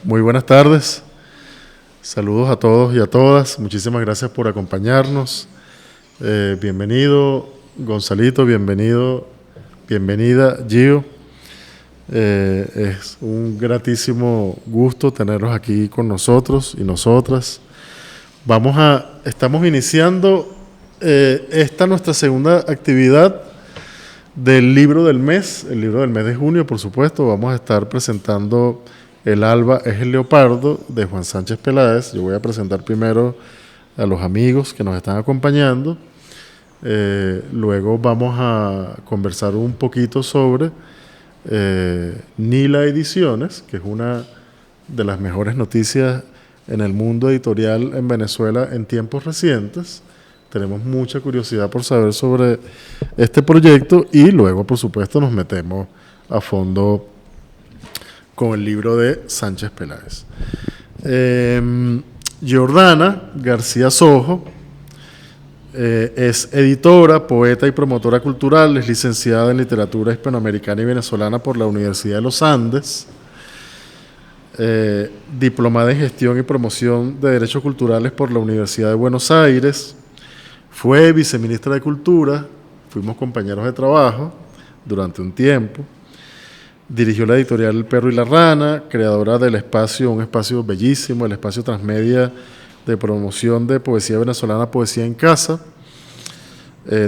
Muy buenas tardes. Saludos a todos y a todas. Muchísimas gracias por acompañarnos. Bienvenido, Gonzalito, bienvenida, Gio. Es un gratísimo gusto tenerlos aquí con nosotros y nosotras. Estamos iniciando esta nuestra segunda actividad del libro del mes, el libro del mes de junio, por supuesto. Vamos a estar presentando El alba es el leopardo, de Juan Sánchez Peláez. Yo voy a presentar primero a los amigos que nos están acompañando. Luego vamos a conversar un poquito sobre Nila Ediciones, que es una de las mejores noticias en el mundo editorial en Venezuela en tiempos recientes. Tenemos mucha curiosidad por saber sobre este proyecto y luego, por supuesto, nos metemos a fondo con el libro de Sánchez Peláez. Jordana García Sojo es editora, poeta y promotora cultural, es licenciada en literatura hispanoamericana y venezolana por la Universidad de los Andes, diplomada en gestión y promoción de derechos culturales por la Universidad de Buenos Aires, fue viceministra de Cultura, fuimos compañeros de trabajo durante un tiempo. Dirigió la editorial El Perro y la Rana, creadora del espacio, un espacio bellísimo, el espacio transmedia de promoción de poesía venezolana, Poesía en Casa,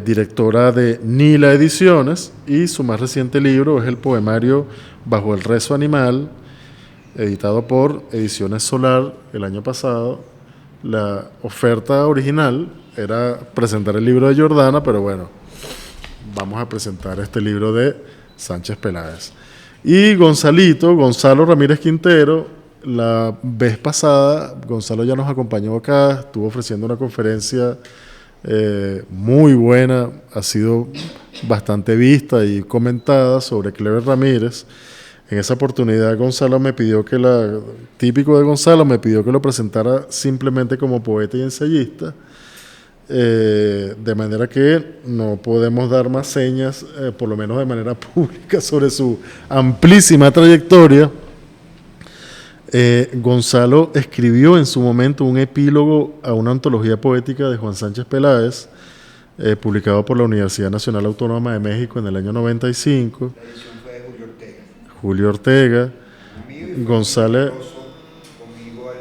directora de Nila Ediciones, y su más reciente libro es el poemario Bajo el Rezo Animal, editado por Ediciones Solar el año pasado. La oferta original era presentar el libro de Jordana, pero bueno, vamos a presentar este libro de Sánchez Peláez. Y Gonzalo Ramírez Quintero, la vez pasada, Gonzalo ya nos acompañó acá, estuvo ofreciendo una conferencia muy buena, ha sido bastante vista y comentada sobre Clever Ramírez. En esa oportunidad Gonzalo me pidió típico de Gonzalo, me pidió que lo presentara simplemente como poeta y ensayista. De manera que no podemos dar más señas, por lo menos de manera pública, sobre su amplísima trayectoria. Gonzalo escribió en su momento un epílogo a una antología poética de Juan Sánchez Peláez, publicado por la Universidad Nacional Autónoma de México en el año 95. La edición fue de Julio Ortega. Julio Ortega. González. Conmigo,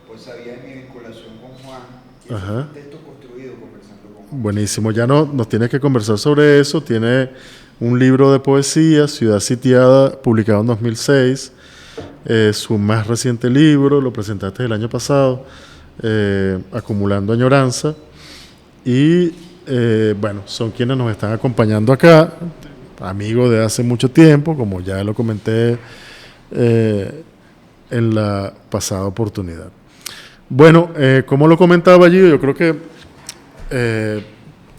pues sabía de mi vinculación con Juan. Y Ajá. un texto construido conversando con Juan. Buenísimo, ya nos tiene que conversar sobre eso. Tiene un libro de poesía, Ciudad Sitiada, publicado en 2006. Su más reciente libro, lo presentaste el año pasado, Acumulando Añoranza. Y bueno, son quienes nos están acompañando acá, amigos de hace mucho tiempo, como ya lo comenté en la pasada oportunidad. Bueno, como lo comentaba allí, yo creo que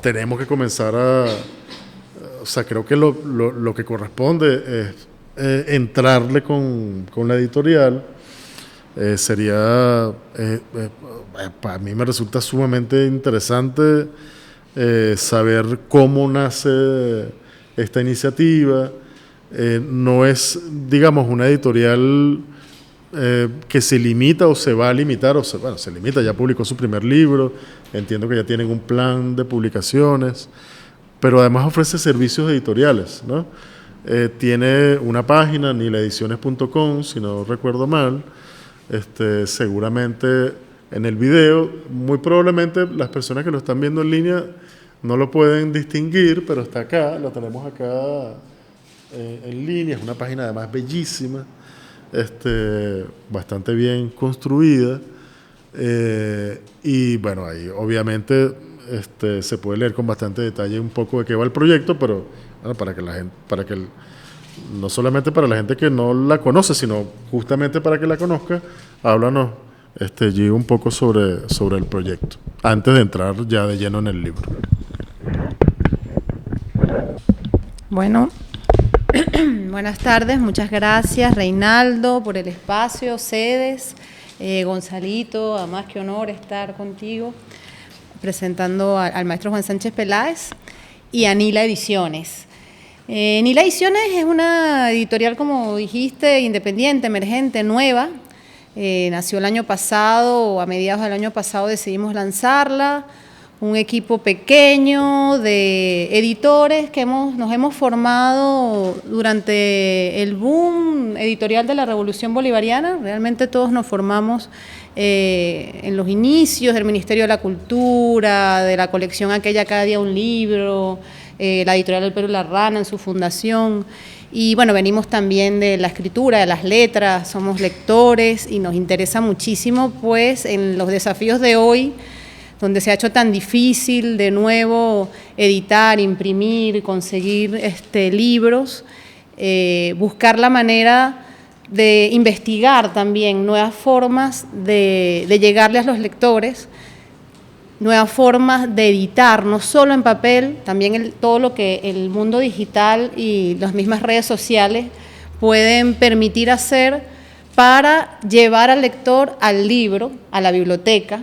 tenemos que comenzar o sea, creo que lo que corresponde es entrarle con la editorial. Para mí me resulta sumamente interesante saber cómo nace esta iniciativa. No es, digamos, una editorial que se limita o se va a limitar, bueno, se limita, ya publicó su primer libro, entiendo que ya tienen un plan de publicaciones, pero además ofrece servicios editoriales, ¿no? Tiene una página, nilaediciones.com, si no recuerdo mal. Seguramente en el video, muy probablemente las personas que lo están viendo en línea no lo pueden distinguir, pero está acá, lo tenemos acá en línea. Es una página además bellísima, bastante bien construida, y bueno, ahí obviamente se puede leer con bastante detalle un poco de qué va el proyecto, pero bueno, no solamente para la gente que no la conoce, sino justamente para que la conozca. Háblanos, Gio, un poco sobre el proyecto, antes de entrar ya de lleno en el libro. Bueno, buenas tardes, muchas gracias Reinaldo por el espacio, Cedes, Gonzalito, además qué honor estar contigo presentando al maestro Juan Sánchez Peláez y a Nila Ediciones. Nila Ediciones es una editorial, como dijiste, independiente, emergente, nueva, nació el año pasado, a mediados del año pasado decidimos lanzarla. Un equipo pequeño de editores que nos hemos formado durante el boom editorial de la Revolución Bolivariana. Realmente todos nos formamos en los inicios del Ministerio de la Cultura, de la colección aquella Cada Día un Libro, la editorial del Perú La Rana en su fundación. Y bueno, venimos también de la escritura, de las letras, somos lectores y nos interesa muchísimo pues en los desafíos de hoy, donde se ha hecho tan difícil de nuevo editar, imprimir, conseguir libros, buscar la manera de investigar también nuevas formas de llegarle a los lectores, nuevas formas de editar, no solo en papel, también todo lo que el mundo digital y las mismas redes sociales pueden permitir hacer para llevar al lector al libro, a la biblioteca.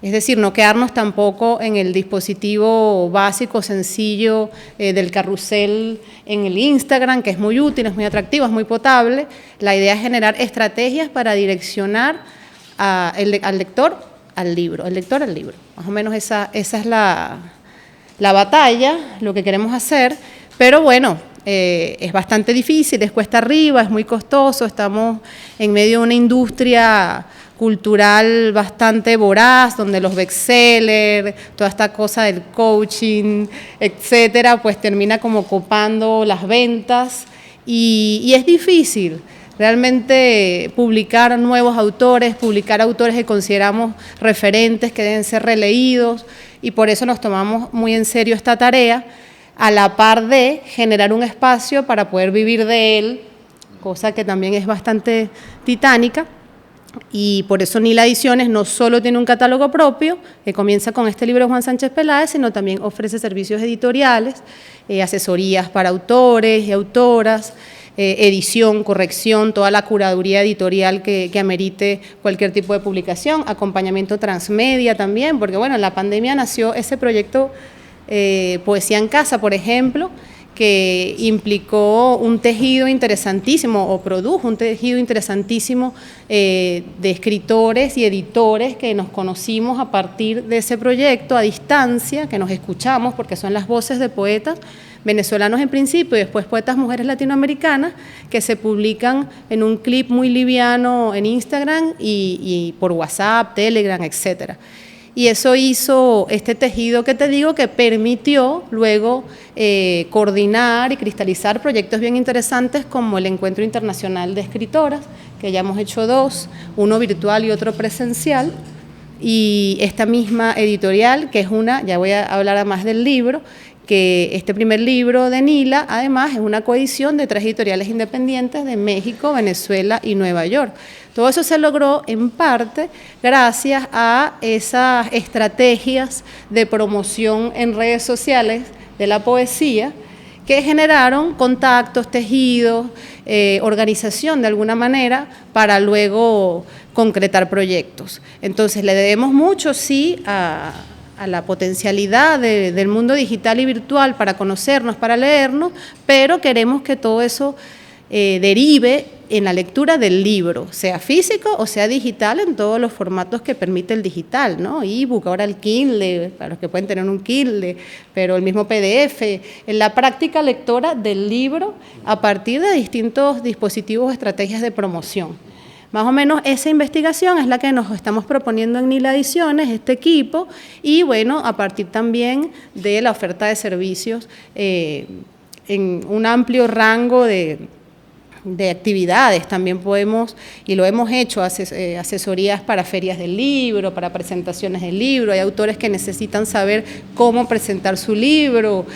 Es decir, no quedarnos tampoco en el dispositivo básico, sencillo del carrusel en el Instagram, que es muy útil, es muy atractivo, es muy potable. La idea es generar estrategias para direccionar al lector al libro, el lector al libro. Más o menos esa es la batalla, lo que queremos hacer, pero bueno, es bastante difícil, es cuesta arriba, es muy costoso, estamos en medio de una industria cultural bastante voraz, donde los bestsellers, toda esta cosa del coaching, etcétera, pues termina como copando las ventas y es difícil realmente publicar nuevos autores, publicar autores que consideramos referentes, que deben ser releídos, y por eso nos tomamos muy en serio esta tarea, a la par de generar un espacio para poder vivir de él, cosa que también es bastante titánica. Y por eso Nila Ediciones no solo tiene un catálogo propio, que comienza con este libro de Juan Sánchez Peláez, sino también ofrece servicios editoriales, asesorías para autores y autoras, edición, corrección, toda la curaduría editorial que amerite cualquier tipo de publicación, acompañamiento transmedia también, porque bueno, en la pandemia nació ese proyecto Poesía en Casa, por ejemplo, que implicó un tejido interesantísimo o produjo un tejido interesantísimo de escritores y editores que nos conocimos a partir de ese proyecto a distancia, que nos escuchamos porque son las voces de poetas venezolanos en principio y después poetas mujeres latinoamericanas que se publican en un clip muy liviano en Instagram y por WhatsApp, Telegram, etcétera. Y eso hizo este tejido que te digo que permitió luego coordinar y cristalizar proyectos bien interesantes como el Encuentro Internacional de Escritoras, que ya hemos hecho 2, uno virtual y otro presencial, y esta misma editorial, que es ya voy a hablar más del libro, que este primer libro de Nila, además, es una coedición de 3 editoriales independientes de México, Venezuela y Nueva York. Todo eso se logró en parte gracias a esas estrategias de promoción en redes sociales de la poesía que generaron contactos, tejidos, organización de alguna manera para luego concretar proyectos. Entonces le debemos mucho, sí, a la potencialidad del mundo digital y virtual para conocernos, para leernos, pero queremos que todo eso derive en la lectura del libro, sea físico o sea digital, en todos los formatos que permite el digital, ¿no? ebook, ahora el Kindle, para los que pueden tener un Kindle, pero el mismo PDF, en la práctica lectora del libro a partir de distintos dispositivos o estrategias de promoción. Más o menos esa investigación es la que nos estamos proponiendo en Nila Ediciones, este equipo, y bueno, a partir también de la oferta de servicios en un amplio rango de actividades. También podemos, y lo hemos hecho, asesorías para ferias del libro, para presentaciones del libro. Hay autores que necesitan saber cómo presentar su libro.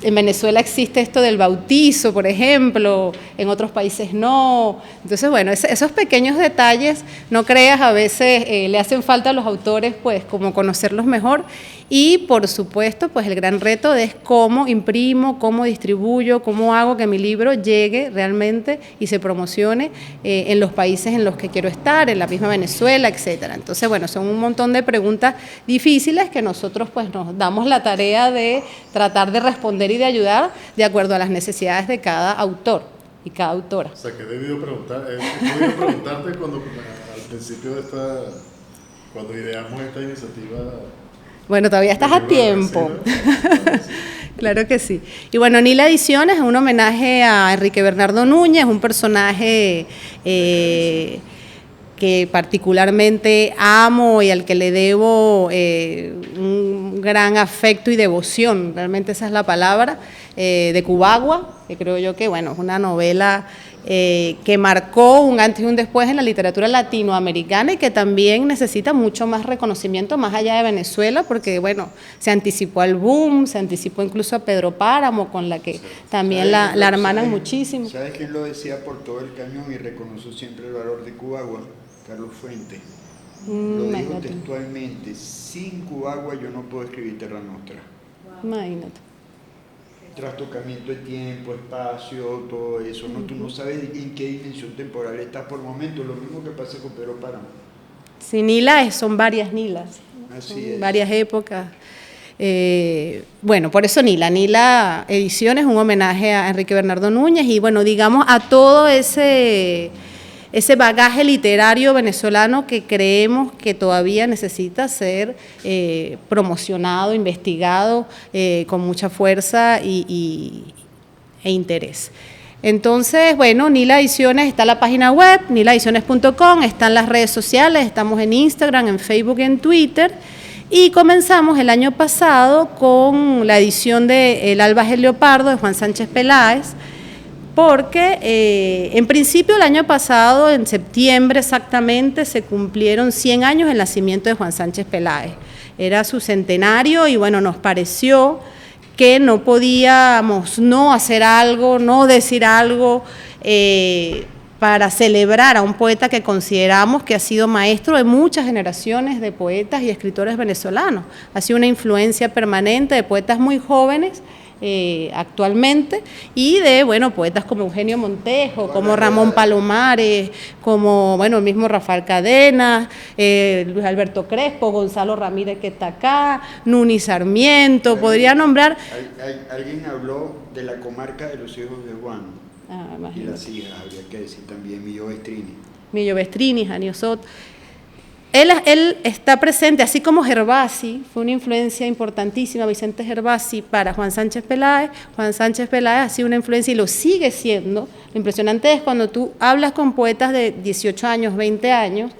En Venezuela existe esto del bautizo, por ejemplo, en otros países no. Entonces, bueno, esos pequeños detalles, no creas, a veces le hacen falta a los autores, pues, como conocerlos mejor. Y, por supuesto, pues el gran reto es cómo imprimo, cómo distribuyo, cómo hago que mi libro llegue realmente y se promocione en los países en los que quiero estar, en la misma Venezuela, etcétera. Entonces, bueno, son un montón de preguntas difíciles que nosotros, pues, nos damos la tarea de tratar de responder y de ayudar de acuerdo a las necesidades de cada autor. y cada autora. O sea, que he debido preguntarte cuando al principio cuando ideamos esta iniciativa. Bueno, todavía estás a tiempo. Claro que sí. Y bueno, Nila Ediciones es un homenaje a Enrique Bernardo Núñez, un personaje que particularmente amo y al que le debo un gran afecto y devoción, realmente esa es la palabra, de Cubagua, que creo yo que bueno, es una novela que marcó un antes y un después en la literatura latinoamericana y que también necesita mucho más reconocimiento más allá de Venezuela, porque bueno, se anticipó al boom, se anticipó incluso a Pedro Páramo, con la que también la hermanan muchísimo. ¿Sabes quién lo decía por todo el cañón y reconoció siempre el valor de Cubagua? Carlos Fuentes. Lo dijo textualmente: sin Cubagua yo no puedo escribir Terra Nostra. Imagínate. Trastocamiento de tiempo, espacio, todo eso, ¿no? Tú no sabes en qué dimensión temporal estás por momento, lo mismo que pasa con Pedro Páramo. Sí, Nila son varias Nilas, Así es. varias épocas. Bueno, por eso Nila Ediciones es un homenaje a Enrique Bernardo Núñez y bueno, digamos a todo ese bagaje literario venezolano que creemos que todavía necesita ser promocionado, investigado con mucha fuerza e interés. Entonces, bueno, Nila Ediciones, está la página web, nilaediciones.com, están las redes sociales, estamos en Instagram, en Facebook y en Twitter, y comenzamos el año pasado con la edición de El alba es el leopardo, de Juan Sánchez Peláez, porque en principio el año pasado, en septiembre exactamente, se cumplieron 100 años del nacimiento de Juan Sánchez Peláez. Era su centenario y bueno, nos pareció que no podíamos no hacer algo, no decir algo para celebrar a un poeta que consideramos que ha sido maestro de muchas generaciones de poetas y escritores venezolanos. Ha sido una influencia permanente de poetas muy jóvenes actualmente y de bueno poetas como Eugenio Montejo, como Ramón Palomares, como bueno el mismo Rafael Cadenas, Luis Alberto Crespo, Gonzalo Ramírez que está acá, Nuni Sarmiento, podría nombrar. Alguien habló de la comarca de los hijos de Juan y las hijas, habría que decir también Millo Bestrini, Janio Sot. Él está presente, así como Gervasi, fue una influencia importantísima, Vicente Gervasi, para Juan Sánchez Peláez. Juan Sánchez Peláez ha sido una influencia y lo sigue siendo. Lo impresionante es cuando tú hablas con poetas de 18 años, 20 años,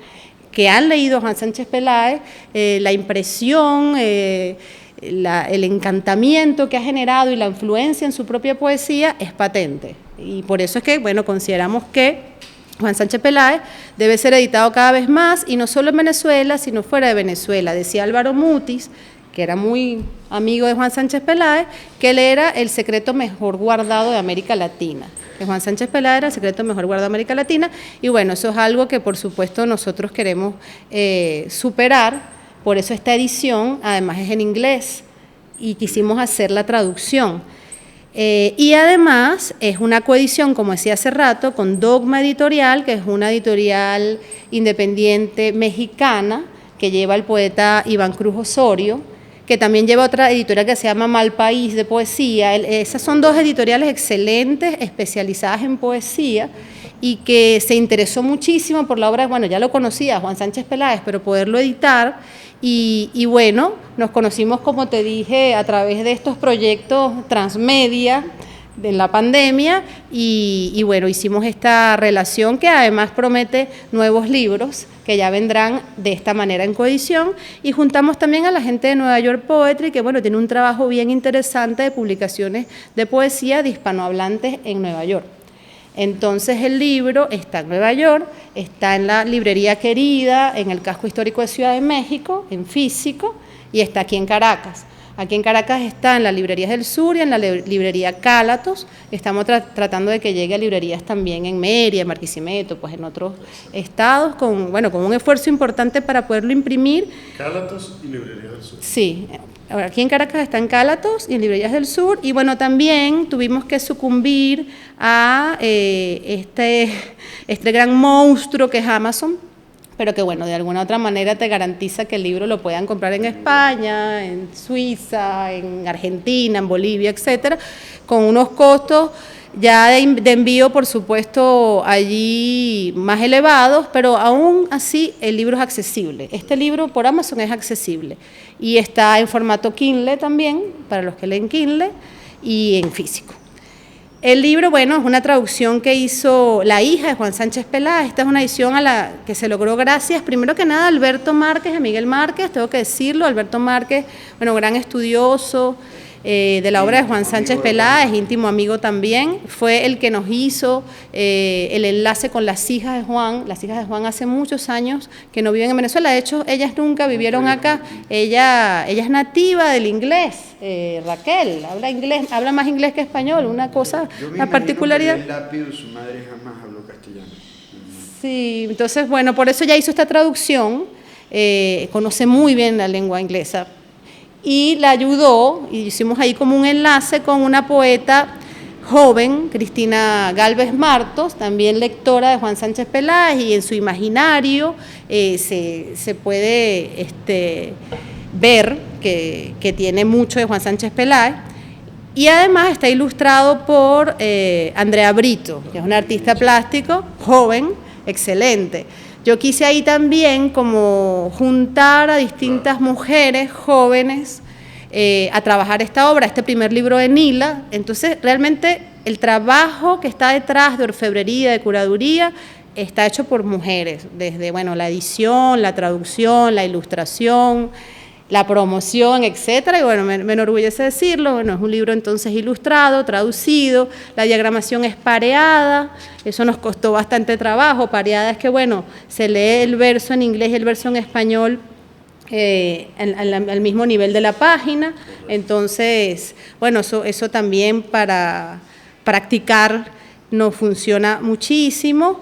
que han leído a Juan Sánchez Peláez, la impresión, el encantamiento que ha generado y la influencia en su propia poesía es patente. Y por eso es que, bueno, consideramos que Juan Sánchez Peláez debe ser editado cada vez más, y no solo en Venezuela, sino fuera de Venezuela. Decía Álvaro Mutis, que era muy amigo de Juan Sánchez Peláez, que él era el secreto mejor guardado de América Latina. Que Juan Sánchez Peláez era el secreto mejor guardado de América Latina, y bueno, eso es algo que por supuesto nosotros queremos superar, por eso esta edición además es en inglés, y quisimos hacer la traducción. Y además es una coedición, como decía hace rato, con Dogma Editorial, que es una editorial independiente mexicana que lleva el poeta Iván Cruz Osorio, que también lleva otra editorial que se llama Mal País de poesía. Esas son dos editoriales excelentes, especializadas en poesía, y que se interesó muchísimo por la obra, bueno, ya lo conocía Juan Sánchez Peláez, pero poderlo editar. Y bueno, nos conocimos, como te dije, a través de estos proyectos transmedia de la pandemia y bueno, hicimos esta relación que además promete nuevos libros que ya vendrán de esta manera en coedición, y juntamos también a la gente de Nueva York Poetry, que bueno, tiene un trabajo bien interesante de publicaciones de poesía de hispanohablantes en Nueva York. Entonces el libro está en Nueva York, está en la librería Querida, en el casco histórico de Ciudad de México, en físico, y está aquí en Caracas. Aquí en Caracas está en las librerías del sur y en la librería Cálatos. Estamos tratando de que llegue a librerías también en Mérida, en Barquisimeto, pues en otros estados, con un esfuerzo importante para poderlo imprimir. Cálatos y librerías del sur. Sí. Ahora, aquí en Caracas está en Cálatos y en librerías del sur, y bueno, también tuvimos que sucumbir a este gran monstruo que es Amazon, pero que bueno, de alguna otra manera te garantiza que el libro lo puedan comprar en España, en Suiza, en Argentina, en Bolivia, etcétera, con unos costos Ya de envío, por supuesto, allí más elevados, pero aún así el libro es accesible. Este libro por Amazon es accesible y está en formato Kindle también, para los que leen Kindle, y en físico. El libro, bueno, es una traducción que hizo la hija de Juan Sánchez Peláez. Esta es una edición a la que se logró gracias, primero que nada, a Alberto Márquez, a Miguel Márquez, tengo que decirlo. Alberto Márquez, bueno, gran estudioso de la obra de Juan Sánchez Peláez, íntimo amigo también, fue el que nos hizo el enlace con las hijas de Juan. Las hijas de Juan hace muchos años que no viven en Venezuela, de hecho ellas nunca vivieron acá. Ella es nativa del inglés, Raquel, habla inglés, habla más inglés que español, una cosa, una particularidad. El lápiz, su madre jamás habló castellano. Sí, entonces bueno, por eso ya hizo esta traducción, conoce muy bien la lengua inglesa. Y la ayudó, y hicimos ahí como un enlace con una poeta joven, Cristina Gálvez Martos, también lectora de Juan Sánchez Peláez, y en su imaginario se puede ver que tiene mucho de Juan Sánchez Peláez. Y además está ilustrado por Andrea Brito, que es una artista plástico, joven, excelente. Yo quise ahí también como juntar a distintas mujeres jóvenes a trabajar esta obra, este primer libro de Nila. Entonces, realmente el trabajo que está detrás de orfebrería, de curaduría, está hecho por mujeres, desde bueno, la edición, la traducción, la ilustración, la promoción, etcétera. Y bueno, me enorgullece decirlo, bueno, es un libro entonces ilustrado, traducido, la diagramación es pareada, eso nos costó bastante trabajo. Pareada es que, bueno, se lee el verso en inglés y el verso en español al mismo nivel de la página. Entonces, bueno, eso también para practicar nos funciona muchísimo.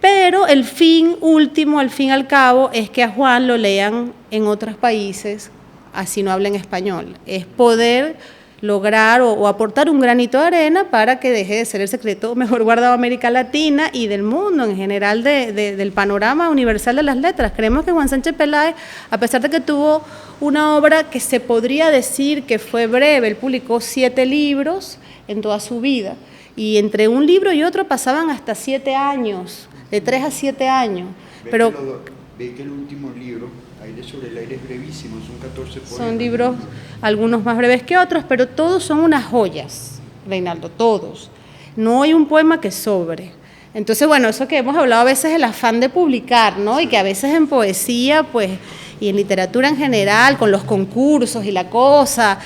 Pero el fin último, al fin y al cabo, es que a Juan lo lean en otros países, así no hablen español. Es poder lograr o aportar un granito de arena para que deje de ser el secreto mejor guardado de América Latina y del mundo en general, del panorama universal de las letras. Creemos que Juan Sánchez Peláez, a pesar de que tuvo una obra que se podría decir que fue breve, él publicó 7 libros en toda su vida, y entre un libro y otro pasaban hasta 7 años, de 3 a 7 años. Ve que el último libro, Aire sobre el aire, es brevísimo, son 14 poemas. Son libros, algunos más breves que otros, pero todos son unas joyas, Reinaldo, todos. No hay un poema que sobre. Entonces, bueno, eso que hemos hablado a veces, el afán de publicar, ¿no? Y que a veces en poesía, pues, y en literatura en general, con los concursos y la cosa,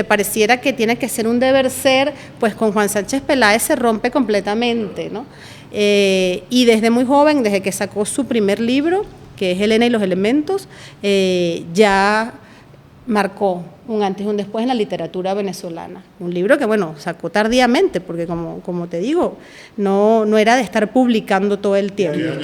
pareciera que tiene que ser un deber ser, pues con Juan Sánchez Peláez se rompe completamente, ¿no? Y desde muy joven, desde que sacó su primer libro, que es Helena y los elementos, ya marcó un antes y un después en la literatura venezolana. Un libro que, bueno, sacó tardíamente, porque como te digo, no era de estar publicando todo el tiempo. Ya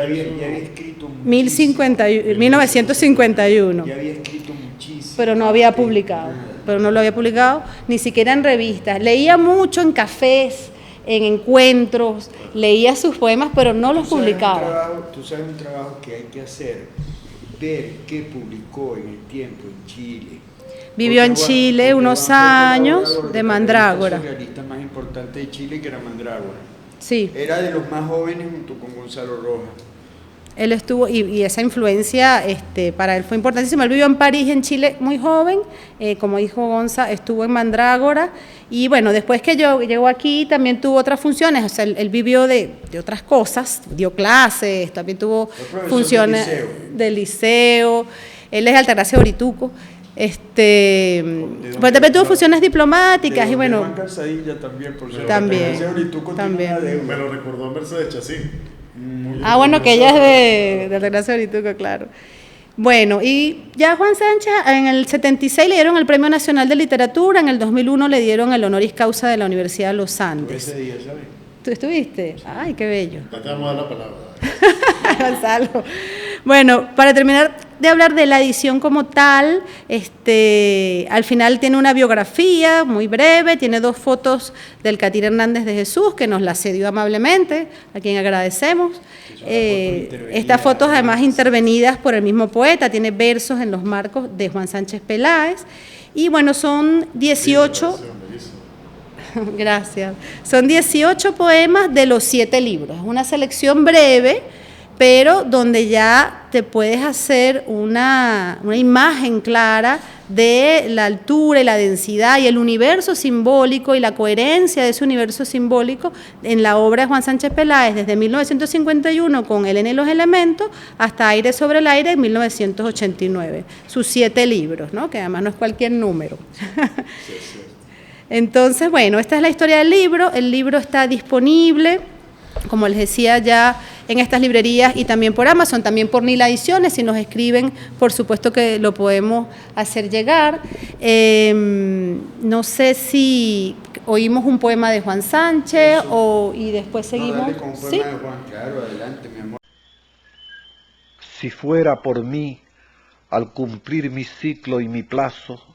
había escrito 1951. Ya había escrito muchísimo. Pero no había publicado, pero no lo había publicado, ni siquiera en revistas. Leía mucho en cafés, en encuentros, leía sus poemas, pero no los publicaba. Tú sabes un trabajo que hay que hacer, ver qué publicó en el tiempo en Chile. Vivió en Chile unos años de Mandrágora. El surrealista más importante de Chile, que era Mandrágora. Sí. Era de los más jóvenes junto con Gonzalo Rojas. Él estuvo, y esa influencia para él fue importantísima. Él vivió en París, en Chile, muy joven, como dijo Gonza, estuvo en Mandrágora, y bueno, después que llegó aquí también tuvo otras funciones, o sea, él vivió de otras cosas, dio clases, también tuvo funciones del liceo, él es de Altagracia Orituco, pues también tuvo funciones diplomáticas, y bueno. Juan Calzadilla también, por cierto. También. Me lo recordó Mercedes Chacín. Bueno, que ella es de Altagracia Orituco, claro. Bueno, y ya Juan Sánchez en el 76 le dieron el Premio Nacional de Literatura, en el 2001 le dieron el honoris causa de la Universidad de los Andes. Ese día, ¿sabes? ¿Tú estuviste? Ay, qué bello. Ya te vamos a dar la palabra. Gonzalo. Bueno, para terminar de hablar de la edición como tal, al final tiene una biografía muy breve, tiene 2 fotos del Catire Hernández de Jesús, que nos la cedió amablemente, a quien agradecemos. Estas fotos además intervenidas por el mismo poeta, tiene versos en los marcos de Juan Sánchez Peláez, y bueno, son 18... Gracias. Son 18 poemas de los 7 libros. Es una selección breve, pero donde ya te puedes hacer una imagen clara de la altura y la densidad y el universo simbólico y la coherencia de ese universo simbólico en la obra de Juan Sánchez Peláez desde 1951 con Elena y los elementos hasta Aire sobre el aire en 1989. Sus 7 libros, ¿no? Que además no es cualquier número. Entonces, bueno, esta es la historia del libro. El libro está disponible, como les decía, ya en estas librerías y también por Amazon, también por Nila Ediciones. Si nos escriben, por supuesto que lo podemos hacer llegar. No sé si oímos un poema de Juan Sánchez y después seguimos. No, dale con un poema, ¿sí? De Juan, claro, adelante, mi amor. Si fuera por mí, al cumplir mi ciclo y mi plazo,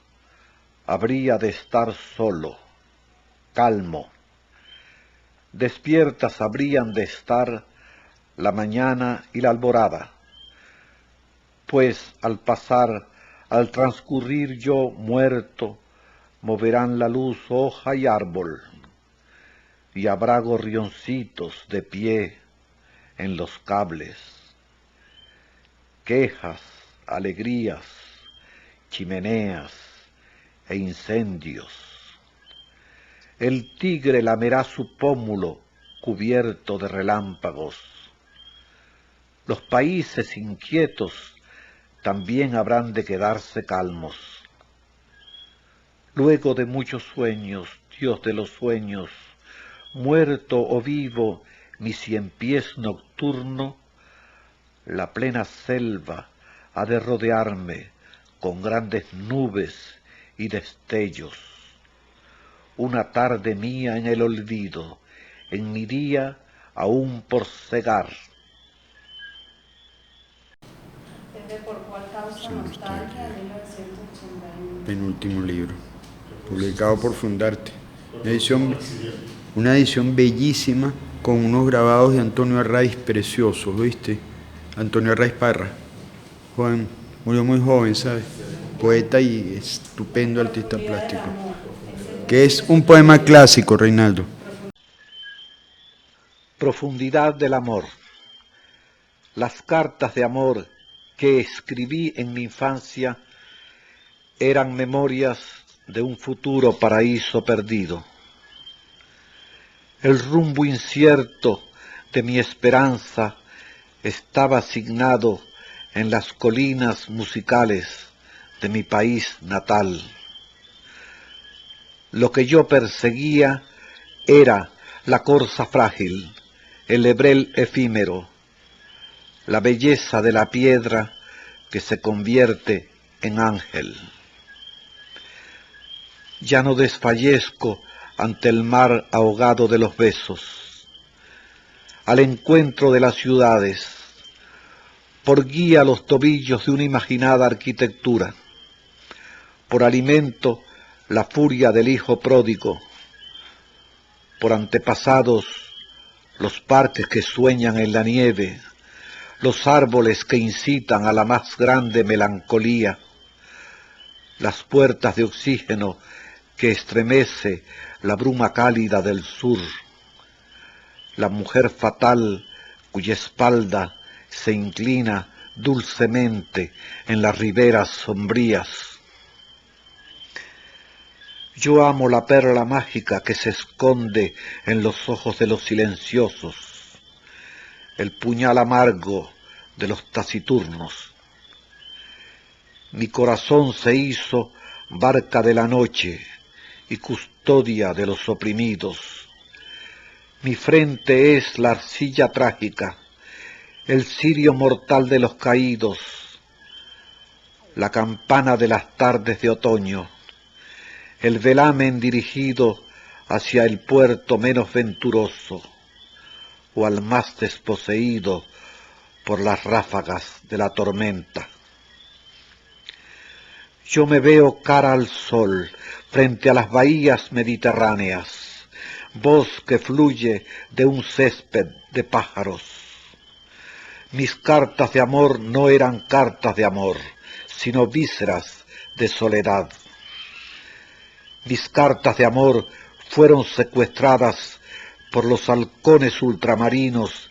habría de estar solo, calmo. Despiertas habrían de estar la mañana y la alborada, pues al pasar, al transcurrir yo muerto, moverán la luz hoja y árbol, y habrá gorrioncitos de pie en los cables, quejas, alegrías, chimeneas e incendios. El tigre lamerá su pómulo cubierto de relámpagos. Los países inquietos también habrán de quedarse calmos. Luego de muchos sueños, Dios de los sueños, muerto o vivo, mi ciempiés nocturno, la plena selva ha de rodearme con grandes nubes y destellos. Una tarde mía en el olvido, en mi día aún por cegar. ¿Por cuál causa nostalgia? 1981. Penúltimo libro, publicado por Fundarte. Una edición bellísima con unos grabados de Antonio Arraiz preciosos, ¿viste? Antonio Arraiz Parra. Juan murió muy joven, ¿sabes? Poeta y estupendo artista plástico. Que es un poema clásico, Reinaldo. Profundidad del amor. Las cartas de amor que escribí en mi infancia eran memorias de un futuro paraíso perdido. El rumbo incierto de mi esperanza estaba asignado en las colinas musicales de mi país natal. Lo que yo perseguía era la corza frágil, el lebrel efímero, la belleza de la piedra que se convierte en ángel. Ya no desfallezco ante el mar ahogado de los besos, al encuentro de las ciudades, por guía los tobillos de una imaginada arquitectura, por alimento la furia del hijo pródigo, por antepasados los parques que sueñan en la nieve, los árboles que incitan a la más grande melancolía, las puertas de oxígeno que estremece la bruma cálida del sur, la mujer fatal cuya espalda se inclina dulcemente en las riberas sombrías. Yo amo la perla mágica que se esconde en los ojos de los silenciosos, el puñal amargo de los taciturnos. Mi corazón se hizo barca de la noche y custodia de los oprimidos. Mi frente es la arcilla trágica, el cirio mortal de los caídos, la campana de las tardes de otoño, el velamen dirigido hacia el puerto menos venturoso o al más desposeído por las ráfagas de la tormenta. Yo me veo cara al sol frente a las bahías mediterráneas, voz que fluye de un césped de pájaros. Mis cartas de amor no eran cartas de amor, sino vísceras de soledad. Mis cartas de amor fueron secuestradas por los halcones ultramarinos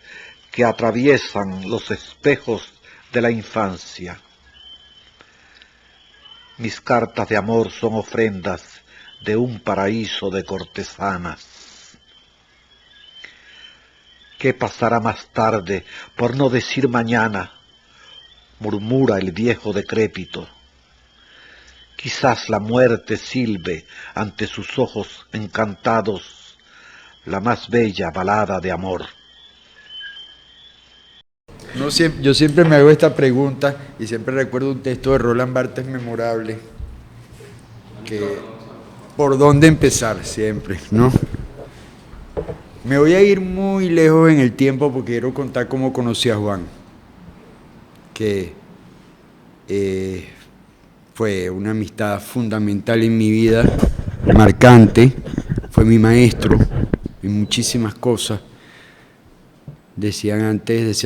que atraviesan los espejos de la infancia. Mis cartas de amor son ofrendas de un paraíso de cortesanas. ¿Qué pasará más tarde, por no decir mañana?, murmura el viejo decrépito. Quizás la muerte silbe ante sus ojos encantados la más bella balada de amor. No, yo siempre me hago esta pregunta y siempre recuerdo un texto de Roland Barthes memorable, que por dónde empezar siempre, ¿no? Me voy a ir muy lejos en el tiempo porque quiero contar cómo conocí a Juan, que fue una amistad fundamental en mi vida, marcante, fue mi maestro en muchísimas cosas. Decía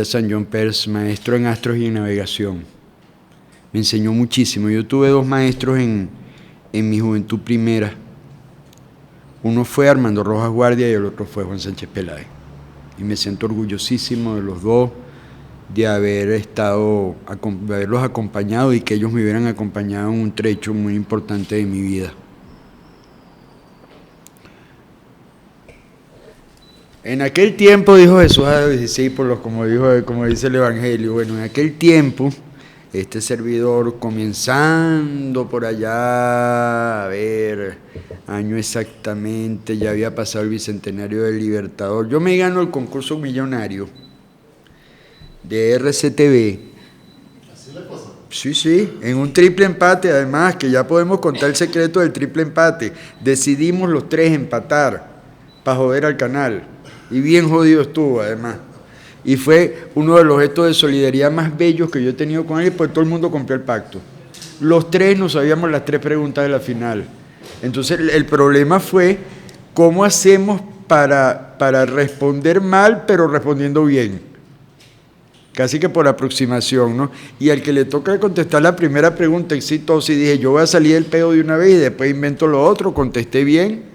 San John Peirce, maestro en astros y en navegación. Me enseñó muchísimo. Yo tuve 2 maestros en mi juventud primera. Uno fue Armando Rojas Guardia y el otro fue Juan Sánchez Peláez. Y me siento orgullosísimo de los dos, de haberlos acompañado y que ellos me hubieran acompañado en un trecho muy importante de mi vida. En aquel tiempo, dijo Jesús a los discípulos, como dice el Evangelio, bueno, en aquel tiempo, este servidor, comenzando por allá, a ver, año exactamente, ya había pasado el bicentenario del Libertador, yo me gano el concurso millonario de RCTV. ¿Así le pasó? Sí, en un triple empate, además, que ya podemos contar el secreto del triple empate. Decidimos los 3 empatar para joder al canal. Y bien jodido estuvo, además. Y fue uno de los gestos de solidaridad más bellos que yo he tenido con él, pues todo el mundo cumplió el pacto. Los 3 nos sabíamos las 3 preguntas de la final. Entonces, el problema fue cómo hacemos para responder mal, pero respondiendo bien. Casi que por aproximación, ¿no? Y al que le toca contestar la primera pregunta exitosa, y dije, yo voy a salir del pedo de una vez y después invento lo otro, contesté bien.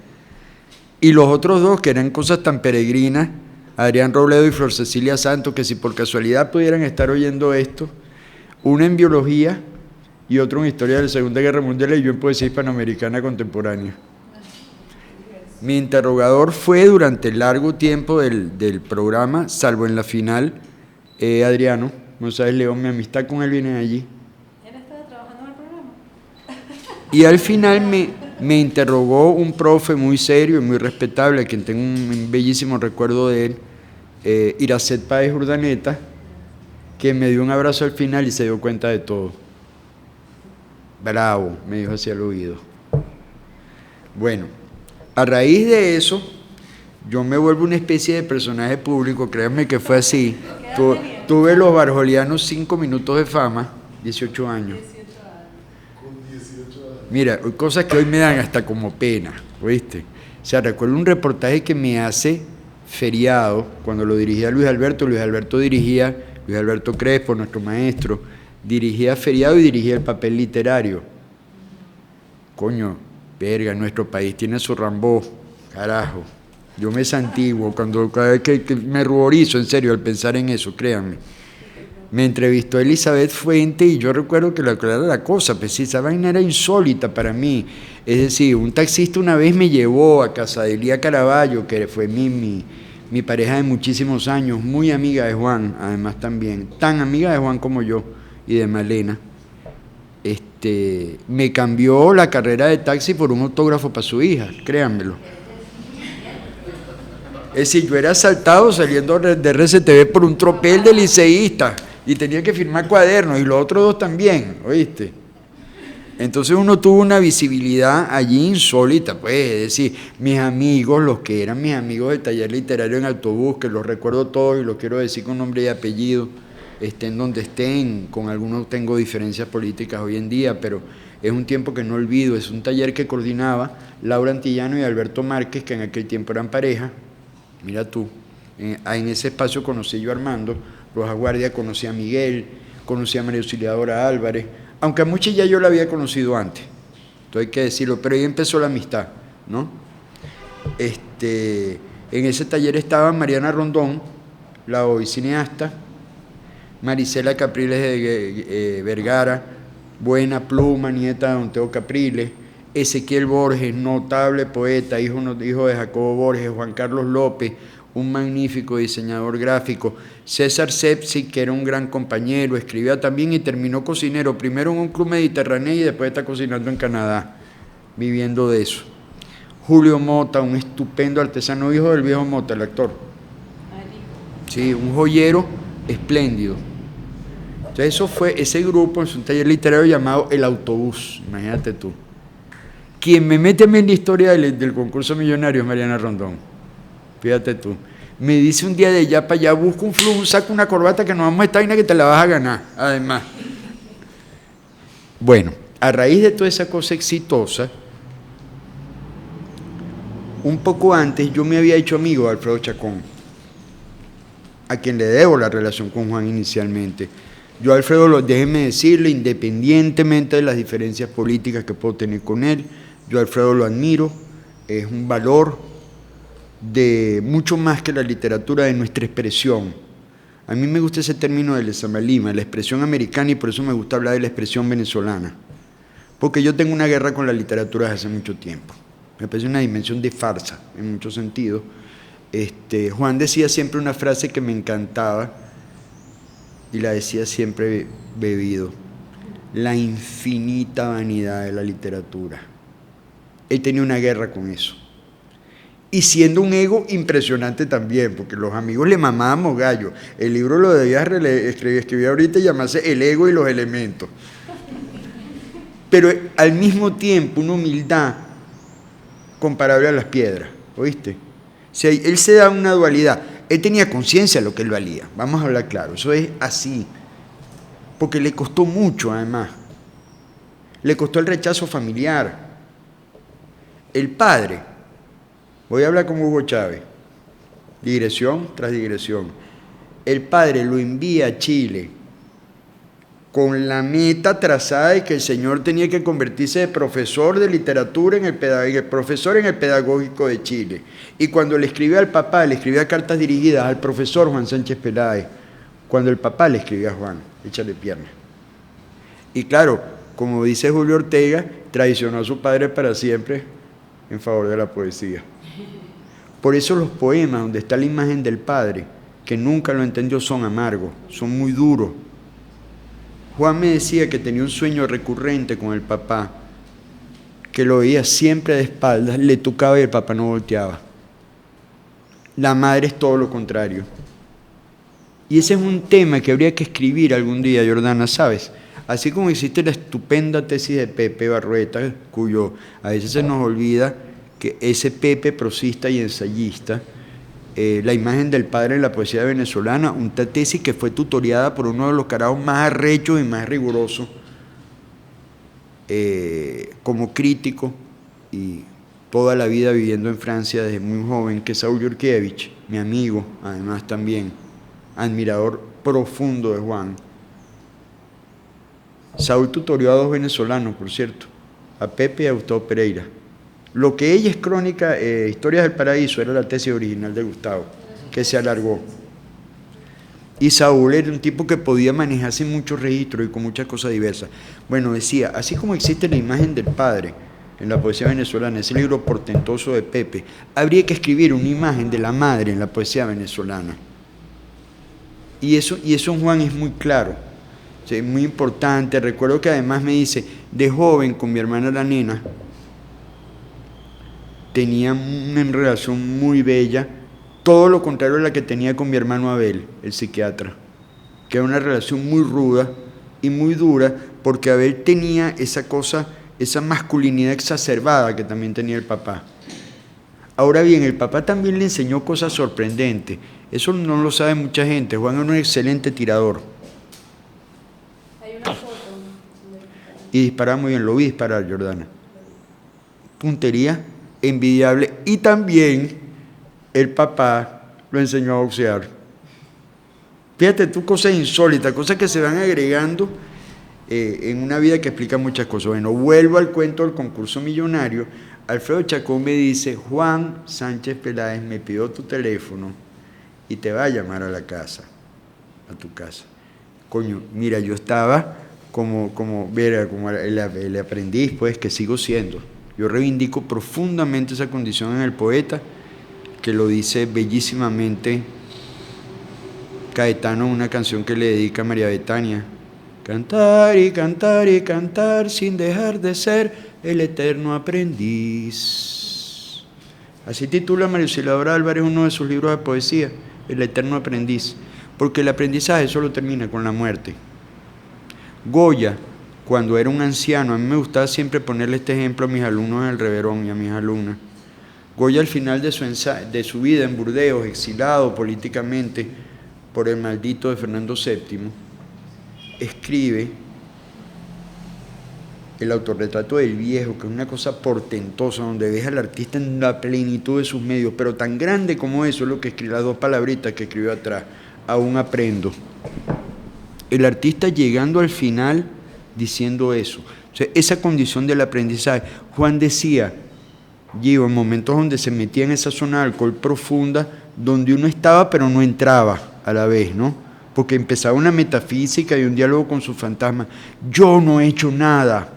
Y los otros 2, que eran cosas tan peregrinas, Adrián Robledo y Flor Cecilia Santos, que si por casualidad pudieran estar oyendo esto, una en biología y otro en historia de la Segunda Guerra Mundial y yo en poesía hispanoamericana contemporánea. Mi interrogador fue durante el largo tiempo del programa, salvo en la final, Adriano González León. Mi amistad con él viene allí. ¿Él estaba trabajando en el programa? Y al final me interrogó un profe muy serio y muy respetable, a quien tengo un bellísimo recuerdo de él, Iracet Páez Urdaneta, que me dio un abrazo al final y se dio cuenta de todo. Bravo, me dijo hacia el oído. Bueno, a raíz de eso, yo me vuelvo una especie de personaje público, créanme que fue así. Tuve los barjolianos 5 minutos de fama, 18 años. Mira, cosas que hoy me dan hasta como pena, ¿oíste? O sea, recuerdo un reportaje que me hace Feriado, cuando lo dirigía Luis Alberto Crespo, nuestro maestro, dirigía Feriado y dirigía el papel literario. Coño, verga, nuestro país tiene su Rambó, carajo. Yo me santiguo cada vez que me ruborizo, en serio, al pensar en eso, créanme. Me entrevistó Elizabeth Fuente y yo recuerdo que era la cosa, pues esa vaina era insólita para mí. Es decir, un taxista una vez me llevó a casa de Elía Caraballo, que fue mi pareja de muchísimos años, muy amiga de Juan, además también, tan amiga de Juan como yo y de Malena. Me cambió la carrera de taxi por un autógrafo para su hija, créanmelo. Es decir, yo era asaltado saliendo de RCTV por un tropel de liceístas y tenía que firmar cuadernos, y los otros 2 también, ¿oíste? Entonces uno tuvo una visibilidad allí insólita, pues, es decir, mis amigos, los que eran mis amigos del taller literario en autobús, que los recuerdo todos y los quiero decir con nombre y apellido, estén donde estén, con algunos tengo diferencias políticas hoy en día, pero es un tiempo que no olvido. Es un taller que coordinaba Laura Antillano y Alberto Márquez, que en aquel tiempo eran pareja. Mira tú, en ese espacio conocí yo a Armando Rojas Guardia, conocí a Miguel, conocí a María Auxiliadora Álvarez, aunque a muchos ya yo la había conocido antes, esto hay que decirlo, pero ahí empezó la amistad, ¿no? En ese taller estaban Mariana Rondón, la hoy cineasta, Marisela Capriles de Vergara, buena pluma, nieta de don Teo Capriles, Ezequiel Borges, notable poeta, hijo de Jacobo Borges, Juan Carlos López, un magnífico diseñador gráfico, César Sepsi, que era un gran compañero, escribía también y terminó cocinero, primero en un club mediterráneo y después está cocinando en Canadá, viviendo de eso. Julio Mota, un estupendo artesano, hijo del viejo Mota, el actor. Sí, un joyero espléndido. Entonces ese grupo es un taller literario llamado El Autobús, imagínate tú. Quien me mete a mí en la historia del concurso millonario es Mariana Rondón, fíjate tú. Me dice un día de allá para allá, busca un flujo, saca una corbata que nos vamos a esta vaina que te la vas a ganar, además. Bueno, a raíz de toda esa cosa exitosa, un poco antes yo me había hecho amigo de Alfredo Chacón, a quien le debo la relación con Juan inicialmente. Yo a Alfredo, déjeme decirle, independientemente de las diferencias políticas que puedo tener con él, yo a Alfredo lo admiro, es un valor de mucho más que la literatura, de nuestra expresión. A mí me gusta ese término del Samalima, la expresión americana, y por eso me gusta hablar de la expresión venezolana, porque yo tengo una guerra con la literatura desde hace mucho tiempo. Me parece una dimensión de farsa, en muchos sentidos. Juan decía siempre una frase que me encantaba, y la decía siempre bebido: la infinita vanidad de la literatura. Él tenía una guerra con eso. Y siendo un ego impresionante también, porque los amigos le mamábamos gallo. El libro lo debía escribir ahorita y llamarse El ego y los elementos. Pero al mismo tiempo una humildad comparable a las piedras, ¿oíste? O sea, él se da una dualidad. Él tenía conciencia de lo que él valía, vamos a hablar claro, eso es así. Porque le costó mucho, además. Le costó el rechazo familiar. El padre, voy a hablar con Hugo Chávez, digresión tras digresión. El padre lo envía a Chile con la meta trazada de que el señor tenía que convertirse de profesor de literatura profesor en el pedagógico de Chile. Y cuando le escribía al papá, le escribía cartas dirigidas al profesor Juan Sánchez Peláez. Cuando el papá le escribía a Juan, échale pierna. Y claro, como dice Julio Ortega, traicionó a su padre para siempre en favor de la poesía. Por eso los poemas donde está la imagen del padre, que nunca lo entendió, son amargos, son muy duros. Juan me decía que tenía un sueño recurrente con el papá, que lo veía siempre de espaldas, le tocaba y el papá no volteaba. La madre es todo lo contrario. Y ese es un tema que habría que escribir algún día, Jordana, ¿sabes? Así como existe la estupenda tesis de Pepe Barrueta, cuyo a veces se nos olvida que ese Pepe, prosista y ensayista, la imagen del padre en la poesía venezolana, una tesis que fue tutoriada por uno de los carajos más arrechos y más rigurosos como crítico, y toda la vida viviendo en Francia desde muy joven, que es Saúl Yurkiewicz, mi amigo, además también admirador profundo de Juan. Saúl tutorió a dos venezolanos, por cierto, a Pepe y a Gustavo Pereira. Lo que ella es crónica, Historias del Paraíso, era la tesis original de Gustavo, que se alargó. Y Saúl era un tipo que podía manejarse en muchos registros y con muchas cosas diversas. Bueno, decía, así como existe la imagen del padre en la poesía venezolana, ese libro portentoso de Pepe, habría que escribir una imagen de la madre en la poesía venezolana. Y eso en Juan es muy claro, o sea, es muy importante. Recuerdo que además me dice, de joven con mi hermana la nena, tenía una relación muy bella, todo lo contrario a la que tenía con mi hermano Abel, el psiquiatra, que era una relación muy ruda y muy dura, porque Abel tenía esa cosa, esa masculinidad exacerbada que también tenía el papá. Ahora bien, el papá también le enseñó cosas sorprendentes, eso no lo sabe mucha gente. Juan era un excelente tirador. Hay una foto. Y disparaba muy bien, lo vi disparar, Jordana. Puntería envidiable, y también el papá lo enseñó a boxear. Fíjate tú, cosas insólitas, cosas que se van agregando en una vida que explica muchas cosas. Bueno, vuelvo al cuento del concurso millonario. Alfredo Chacón me dice, Juan Sánchez Peláez me pidió tu teléfono y te va a llamar a la casa, a tu casa. Coño, mira, yo estaba como el aprendiz, pues, que sigo siendo. Yo reivindico profundamente esa condición en el poeta, que lo dice bellísimamente Caetano en una canción que le dedica a María Betania. Cantar y cantar y cantar sin dejar de ser el eterno aprendiz. Así titula María Auxiliadora Álvarez uno de sus libros de poesía, El eterno aprendiz, porque el aprendizaje solo termina con la muerte. Goya, cuando era un anciano, a mí me gustaba siempre ponerle este ejemplo a mis alumnos en el Reverón y a mis alumnas. Goya, al final de su vida en Burdeos, exilado políticamente por el maldito de Fernando VII, escribe el autorretrato del viejo, que es una cosa portentosa, donde ves al artista en la plenitud de sus medios, pero tan grande como eso es lo que escribe, las dos palabritas que escribió atrás, aún aprendo. El artista llegando al final diciendo eso. O sea, esa condición del aprendizaje. Juan decía, Gio, en momentos donde se metía en esa zona de alcohol profunda, donde uno estaba pero no entraba a la vez, ¿no? Porque empezaba una metafísica y un diálogo con su fantasma. Yo no he hecho nada.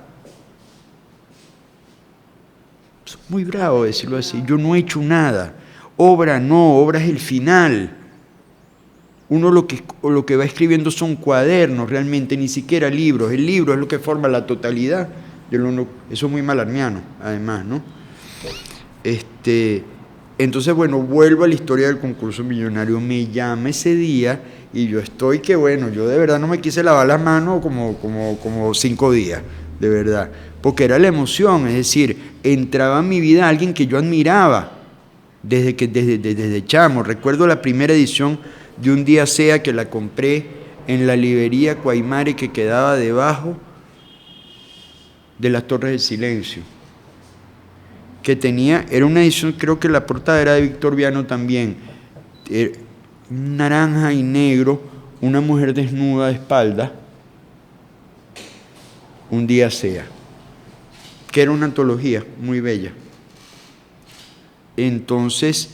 Es muy bravo decirlo así. Yo no he hecho nada. Obra no, obra es el final. Uno lo que va escribiendo son cuadernos, realmente, ni siquiera libros. El libro es lo que forma la totalidad. Eso es muy malarmiano, además, ¿no? Entonces, bueno, vuelvo a la historia del concurso millonario. Me llama ese día y yo estoy que, bueno, yo de verdad no me quise lavar las manos como 5 días, de verdad. Porque era la emoción, es decir, entraba en mi vida alguien que yo admiraba desde chamo. Recuerdo la primera edición de Un Día Sea, que la compré en la librería Cuaymare, que quedaba debajo de las Torres del Silencio, que era una edición, creo que la portada era de Víctor Viano también, naranja y negro, una mujer desnuda de espalda, Un Día Sea, que era una antología muy bella. Entonces,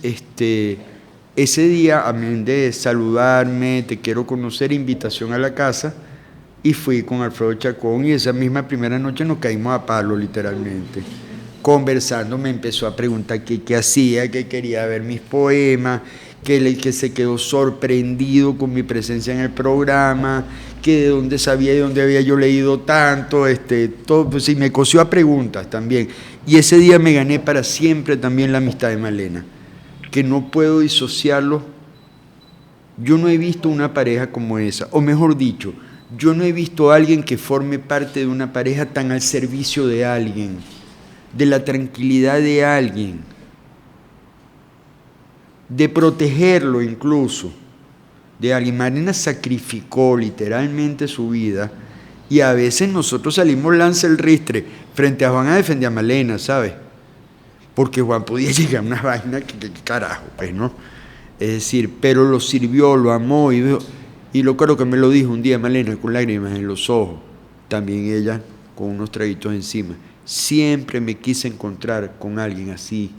ese día, amén de saludarme, te quiero conocer, invitación a la casa, y fui con Alfredo Chacón, y esa misma primera noche nos caímos a palo, literalmente. Conversando, me empezó a preguntar qué hacía, que quería ver mis poemas, que se quedó sorprendido con mi presencia en el programa, que de dónde sabía, de dónde había yo leído tanto, todo, pues sí, me cosió a preguntas también. Y ese día me gané para siempre también la amistad de Malena, que no puedo disociarlo. Yo no he visto una pareja como esa, o mejor dicho, yo no he visto a alguien que forme parte de una pareja tan al servicio de alguien, de la tranquilidad de alguien, de protegerlo incluso, de alguien. Malena sacrificó literalmente su vida, y a veces nosotros salimos lanza el ristre frente a Juan a defender a Malena, ¿sabes? Porque Juan podía llegar a una vaina que carajo, pues, ¿no? Es decir, pero lo sirvió, lo amó, y lo creo que me lo dijo un día Malena con lágrimas en los ojos, también ella con unos traguitos encima. Siempre me quise encontrar con alguien así.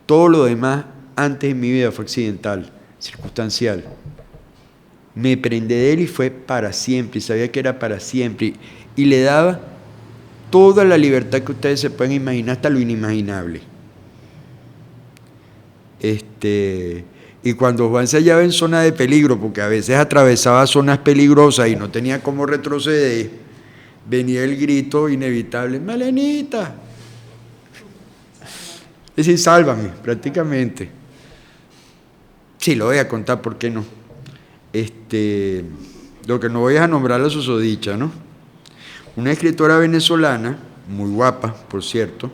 Todo lo demás antes en mi vida fue accidental, circunstancial. Me prendé de él y fue para siempre, y sabía que era para siempre, y le daba toda la libertad que ustedes se pueden imaginar, hasta lo inimaginable. Y cuando Juan se hallaba en zona de peligro, porque a veces atravesaba zonas peligrosas y no tenía cómo retroceder, venía el grito inevitable, Malenita. Es decir, sálvame, prácticamente. Sí, lo voy a contar, ¿por qué no? Lo que no voy es a nombrar a susodicha, ¿no? Una escritora venezolana, muy guapa, por cierto,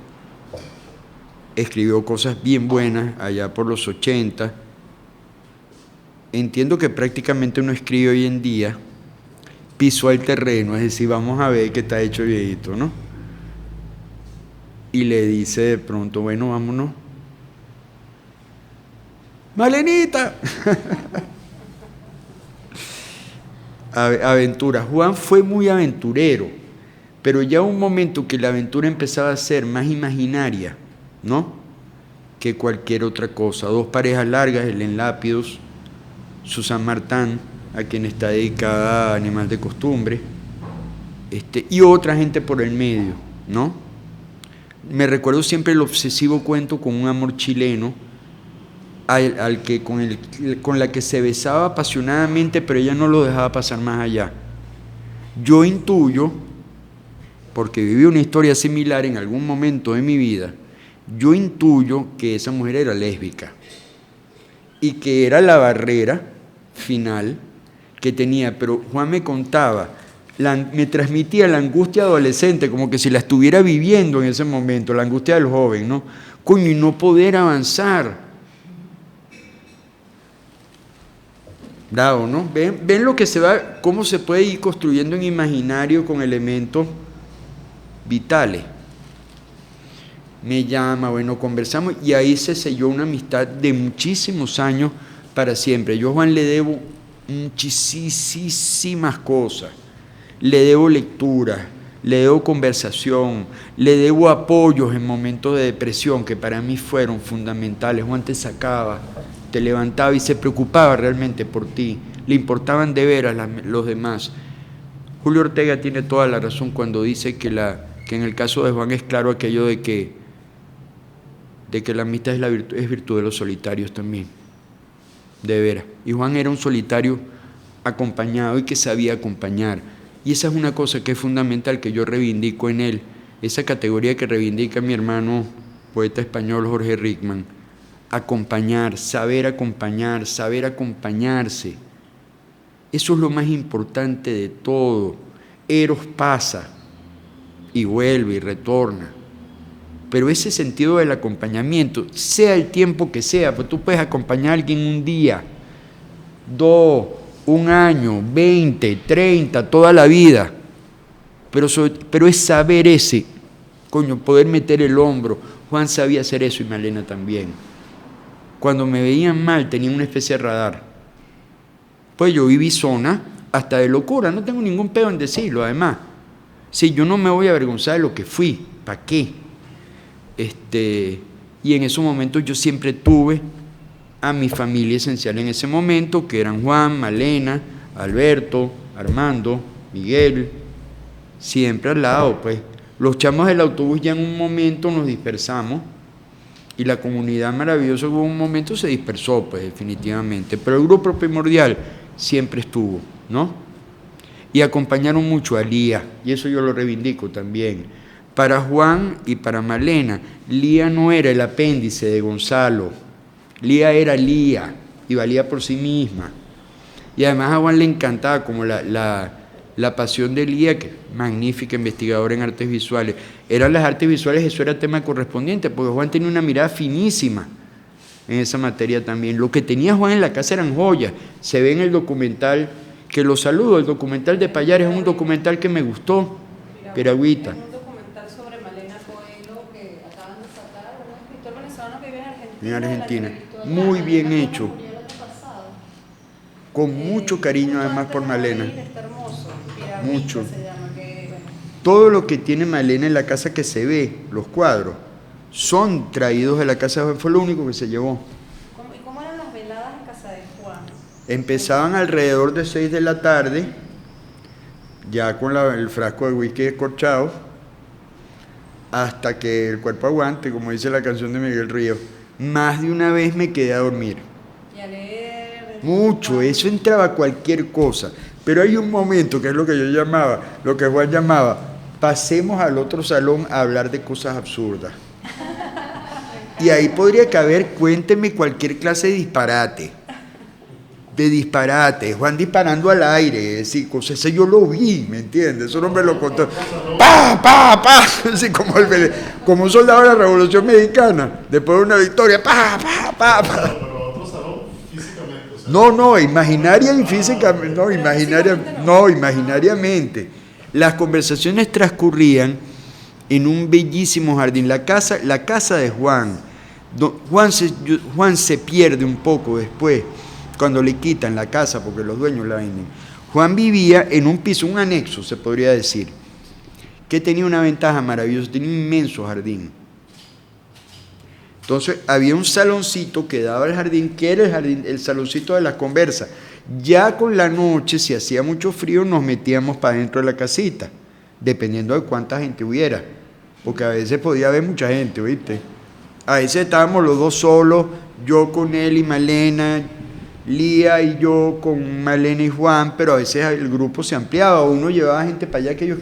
escribió cosas bien buenas allá por los 80. Entiendo que prácticamente uno escribe hoy en día, pisó el terreno, es decir, vamos a ver qué está hecho viejito, ¿no? Y le dice de pronto, bueno, vámonos. ¡Malenita! aventuras. Juan fue muy aventurero, pero ya un momento que la aventura empezaba a ser más imaginaria, ¿no?, que cualquier otra cosa. 2 parejas largas, el Lápidos, Susan Martán, a quien está dedicada a Animal de Costumbre, y otra gente por el medio, ¿no? Me recuerdo siempre el obsesivo cuento con un amor chileno, con la que se besaba apasionadamente, pero ella no lo dejaba pasar más allá. Yo intuyo, porque viví una historia similar en algún momento de mi vida, yo intuyo que esa mujer era lésbica y que era la barrera final que tenía, pero Juan me contaba, me transmitía la angustia adolescente, como que si la estuviera viviendo en ese momento, la angustia del joven, ¿no? Coño, y no poder avanzar. Bravo, ¿no? ¿Ven lo que se va, cómo se puede ir construyendo en imaginario con elementos vitales? Me llama, bueno, conversamos y ahí se selló una amistad de muchísimos años para siempre. Yo a Juan le debo muchísimas cosas. Le debo lectura, le debo conversación, le debo apoyos en momentos de depresión que para mí fueron fundamentales. Juan te sacaba, te levantaba y se preocupaba realmente por ti. Le importaban de veras los demás. Julio Ortega tiene toda la razón cuando dice que en el caso de Juan es claro aquello de que la amistad es virtud de los solitarios también, de veras. Y Juan era un solitario acompañado y que sabía acompañar. Y esa es una cosa que es fundamental, que yo reivindico en él, esa categoría que reivindica mi hermano poeta español Jorge Rickman. Acompañar, saber acompañarse. Eso es lo más importante de todo. Eros pasa y vuelve y retorna. Pero ese sentido del acompañamiento, sea el tiempo que sea, pues tú puedes acompañar a alguien un día, 2, un año, 20, 30, toda la vida. Pero es saber poder meter el hombro. Juan sabía hacer eso y Malena también. Cuando me veían mal tenía una especie de radar. Pues yo viví zona hasta de locura, no tengo ningún pedo en decirlo, además. Sí, yo no me voy a avergonzar de lo que fui, ¿para qué? Y en esos momentos yo siempre tuve a mi familia esencial en ese momento, que eran Juan, Malena, Alberto, Armando, Miguel, siempre al lado, pues. Los chamos del autobús ya en un momento nos dispersamos y la comunidad maravillosa en un momento se dispersó, pues definitivamente, pero el grupo primordial siempre estuvo, ¿no? Y acompañaron mucho a Lía, y eso yo lo reivindico también. Para Juan y para Malena, Lía no era el apéndice de Gonzalo, Lía era Lía y valía por sí misma. Y además a Juan le encantaba como la pasión de Lía, que es magnífica investigadora en artes visuales. Eran las artes visuales, eso era tema correspondiente, porque Juan tenía una mirada finísima en esa materia también. Lo que tenía Juan en la casa eran joyas. Se ve en el documental, que lo saludo, el documental de Payares, es un documental que me gustó, Piragüita. En Argentina, muy bien hecho, con mucho cariño además por Malena, mucho. Todo lo que tiene Malena en la casa que se ve, los cuadros, son traídos de la casa de Juan, fue lo único que se llevó. ¿Y cómo eran las veladas en casa de Juan? Empezaban alrededor de 6 de la tarde, ya con el frasco de whisky escorchado, hasta que el cuerpo aguante, como dice la canción de Miguel Ríos. Más de una vez me quedé a dormir. Y a leer. Mucho, eso entraba cualquier cosa. Pero hay un momento, que es lo que yo llamaba, lo que Juan llamaba, pasemos al otro salón a hablar de cosas absurdas. Y ahí podría caber, cuénteme cualquier clase de disparate. Juan disparando al aire, es decir, cosas, eso yo lo vi, ¿me entiendes? Eso no me lo contó. ¡Pa, pa, pa! Así como un soldado de la Revolución Mexicana, después de una victoria, ¡pa, pa, pa, pa! Pero otro salón físicamente. O sea, No, imaginaria y físicamente, imaginariamente. Las conversaciones transcurrían en un bellísimo jardín. La casa de Juan. Juan se pierde un poco después, cuando le quitan la casa porque los dueños la venden. Juan vivía en un piso, un anexo, se podría decir, que tenía una ventaja maravillosa, tenía un inmenso jardín. Entonces había un saloncito que daba al jardín, que era el jardín, el saloncito de las conversas. Ya con la noche, si hacía mucho frío, nos metíamos para dentro de la casita, dependiendo de cuánta gente hubiera, porque a veces podía haber mucha gente, ¿viste? A veces estábamos los dos solos, yo con él y Malena, Lía y yo con Malena y Juan, pero a veces el grupo se ampliaba, o uno llevaba gente para allá que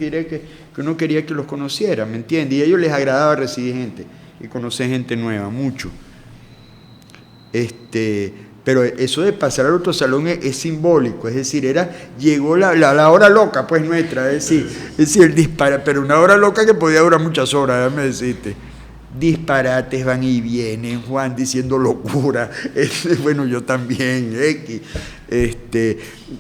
uno quería que los conociera, ¿me entiendes? Y a ellos les agradaba recibir gente y conocer gente nueva, mucho. Pero eso de pasar al otro salón es simbólico, es decir, llegó la hora loca, pues nuestra, es decir, pero una hora loca que podía durar muchas horas, déjame decirte. Disparates van y vienen, Juan diciendo locura, bueno, yo también,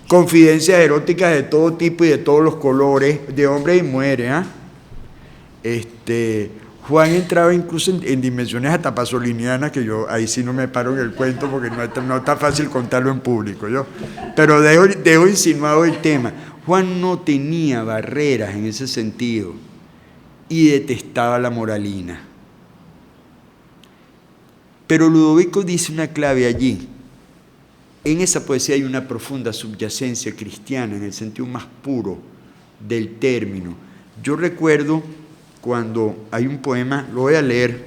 confidencias eróticas de todo tipo y de todos los colores, de hombres y mujeres, Juan entraba incluso en dimensiones hasta pasolinianas, que yo ahí sí no me paro en el cuento porque no está fácil contarlo en público, pero dejo insinuado el tema. Juan no tenía barreras en ese sentido y detestaba la moralina. Pero Ludovico dice una clave allí. En esa poesía hay una profunda subyacencia cristiana, en el sentido más puro del término. Yo recuerdo cuando hay un poema, lo voy a leer,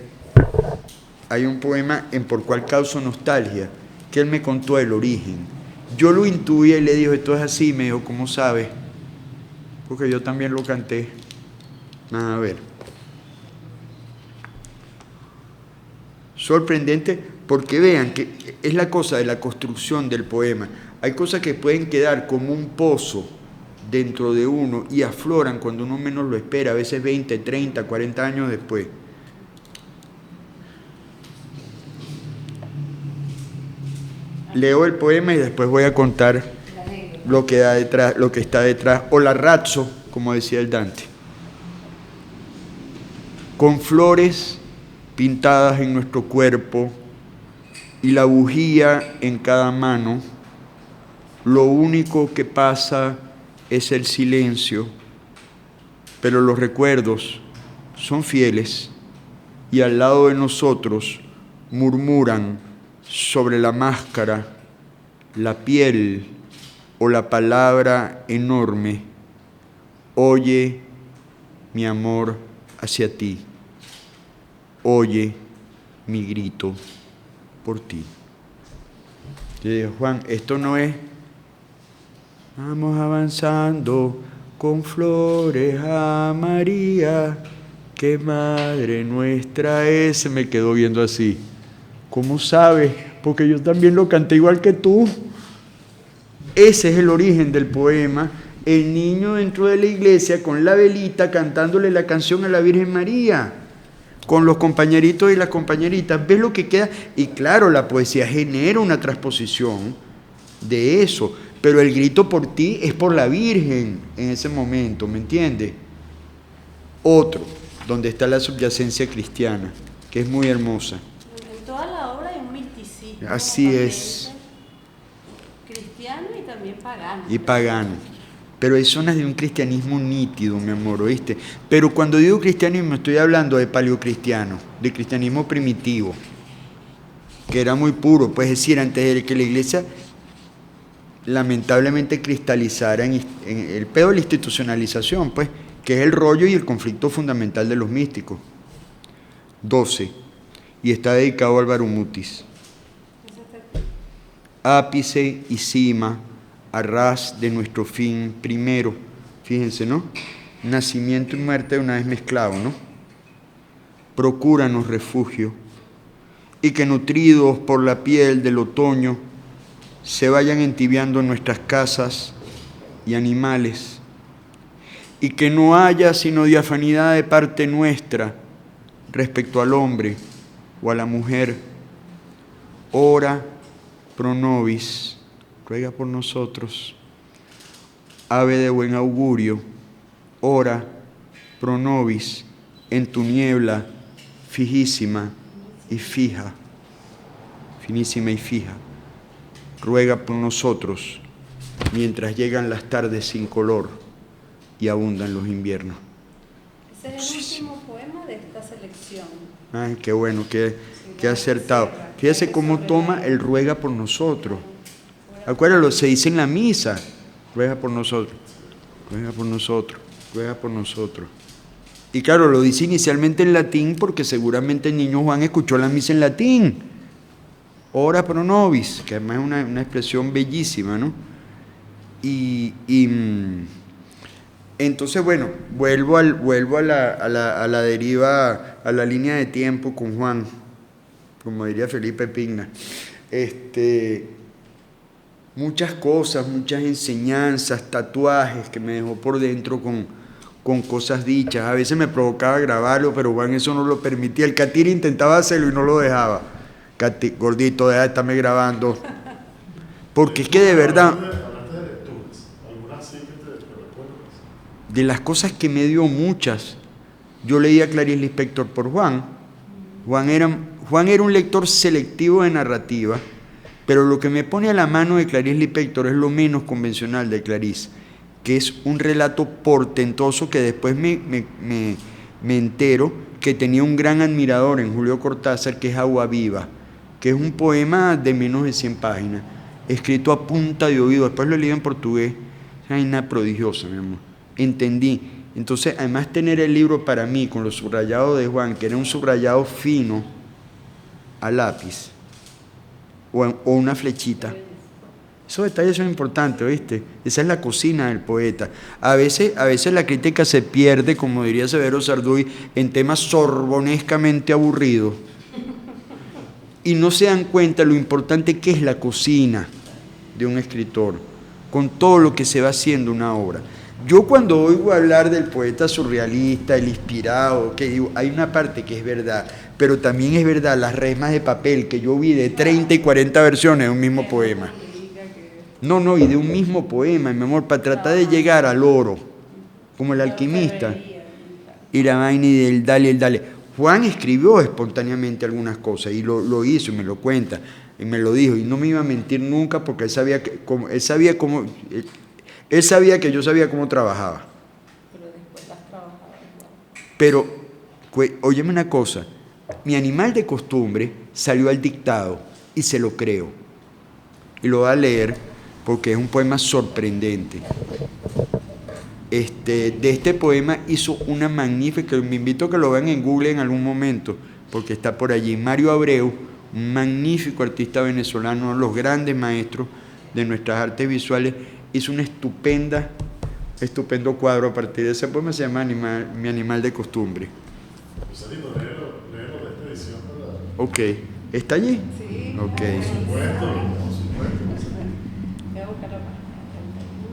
hay un poema en Por cuál causo nostalgia, que él me contó el origen. Yo lo intuía y le dijo, esto es así, me dijo, ¿cómo sabes? Porque yo también lo canté. A ver. Sorprendente, porque vean que es la cosa de la construcción del poema. Hay cosas que pueden quedar como un pozo dentro de uno y afloran cuando uno menos lo espera, a veces 20, 30, 40 años después. Leo el poema y después voy a contar lo que está detrás, o la razzo, como decía el Dante. Con flores pintadas en nuestro cuerpo y la bujía en cada mano, lo único que pasa es el silencio, pero los recuerdos son fieles y al lado de nosotros murmuran sobre la máscara, la piel o la palabra enorme, oye mi amor hacia ti. Oye mi grito por ti. Yo digo, Juan, esto no es, vamos avanzando con flores a María, que madre nuestra es. Se me quedó viendo así. ¿Cómo sabes? Porque yo también lo canté igual que tú. Ese es el origen del poema. El niño dentro de la iglesia con la velita cantándole la canción a la Virgen María, con los compañeritos y las compañeritas. ¿Ves lo que queda? Y claro, la poesía genera una transposición de eso, pero el grito por ti es por la Virgen en ese momento, ¿me entiendes? Otro, donde está la subyacencia cristiana, que es muy hermosa. En toda la obra hay un misticismo. Así es. Cristiano y también pagano. Y pagano. Pero hay zonas de un cristianismo nítido, mi amor, ¿oíste? Pero cuando digo cristianismo estoy hablando de paleocristiano, de cristianismo primitivo, que era muy puro, pues es decir, antes de que la iglesia lamentablemente cristalizara en el pedo de la institucionalización, pues, que es el rollo y el conflicto fundamental de los místicos. 12. Y está dedicado a Álvaro Mutis. Ápice y cima, a ras de nuestro fin primero. Fíjense, ¿no? Nacimiento y muerte de una vez mezclado, ¿no? Procúranos refugio y que nutridos por la piel del otoño se vayan entibiando nuestras casas y animales y que no haya sino diafanidad de parte nuestra respecto al hombre o a la mujer. Ora pro nobis, ruega por nosotros. Ave de buen augurio, ora pro nobis en tu niebla fijísima y fija, finísima y fija. Ruega por nosotros mientras llegan las tardes sin color y abundan los inviernos. Ese es el último poema de esta selección. Ay, qué bueno, qué acertado. Fíjese cómo toma el ruega por nosotros. Acuérdalo, se dice en la misa, ruega por nosotros, ruega por nosotros, ruega por nosotros. Y claro, lo dice inicialmente en latín porque seguramente el niño Juan escuchó la misa en latín. Ora pro nobis, que además es una expresión bellísima, ¿no? Entonces, bueno, vuelvo a la deriva, a la línea de tiempo con Juan, como diría Felipe Pigna. Muchas cosas, muchas enseñanzas, tatuajes que me dejó por dentro con cosas dichas. A veces me provocaba grabarlo, pero Juan eso no lo permitía. El Catire intentaba hacerlo y no lo dejaba. Gordito, deja de estarme grabando. Porque es que de verdad, de las cosas que me dio muchas, yo leía Clarice Lispector por Juan. Juan era un lector selectivo de narrativa, pero lo que me pone a la mano de Clarice Lispector es lo menos convencional de Clarice, que es un relato portentoso que después me entero que tenía un gran admirador en Julio Cortázar, que es Agua Viva, que es un poema de menos de 100 páginas, escrito a punta de oído. Después lo leí en portugués. Es una vaina prodigiosa, mi amor. Entendí. Entonces, además tener el libro para mí con los subrayados de Juan, que era un subrayado fino a lápiz o una flechita, esos detalles son importantes, ¿oíste? Esa es la cocina del poeta. A veces la crítica se pierde, como diría Severo Sarduy, en temas sorbonescamente aburridos y no se dan cuenta lo importante que es la cocina de un escritor con todo lo que se va haciendo una obra. Yo cuando oigo hablar del poeta surrealista, el inspirado, que digo, hay una parte que es verdad, pero también es verdad las resmas de papel que yo vi de 30 y 40 versiones de un mismo poema. No, y de un mismo poema, mi amor, para tratar de llegar al oro, como el alquimista. Y la vaina y del dale, el dale. Juan escribió espontáneamente algunas cosas y lo hizo y me lo cuenta y me lo dijo y no me iba a mentir nunca porque él sabía que yo sabía cómo trabajaba. Pero después las trabajaba igual. Pero, óyeme una cosa, mi animal de costumbre salió al dictado y se lo creo. Y lo voy a leer porque es un poema sorprendente. De este poema hizo una magnífica, me invito a que lo vean en Google en algún momento, porque está por allí. Mario Abreu, un magnífico artista venezolano, uno de los grandes maestros de nuestras artes visuales, hizo un estupendo cuadro a partir de ese poema, se llama Mi animal de costumbre. Léelo de esta edición. Ok, ¿está allí? Sí. Ok.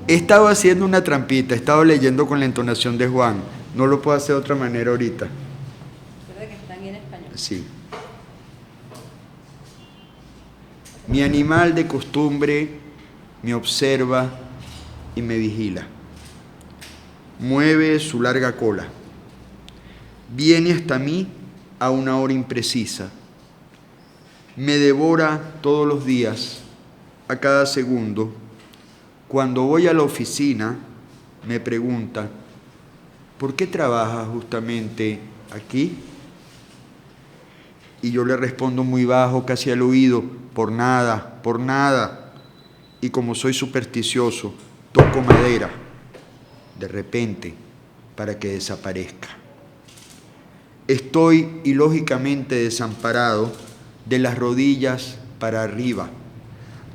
He estado haciendo una trampita, he estado leyendo con la entonación de Juan. No lo puedo hacer de otra manera ahorita. ¿Verdad que están en español? Sí. Mi animal de costumbre me observa y me vigila. Mueve su larga cola. Viene hasta mí a una hora imprecisa. Me devora todos los días, a cada segundo. Cuando voy a la oficina, me pregunta, ¿por qué trabajas justamente aquí? Y yo le respondo muy bajo, casi al oído, por nada, por nada. Y como soy supersticioso, toco madera, de repente, para que desaparezca. Estoy ilógicamente desamparado de las rodillas para arriba.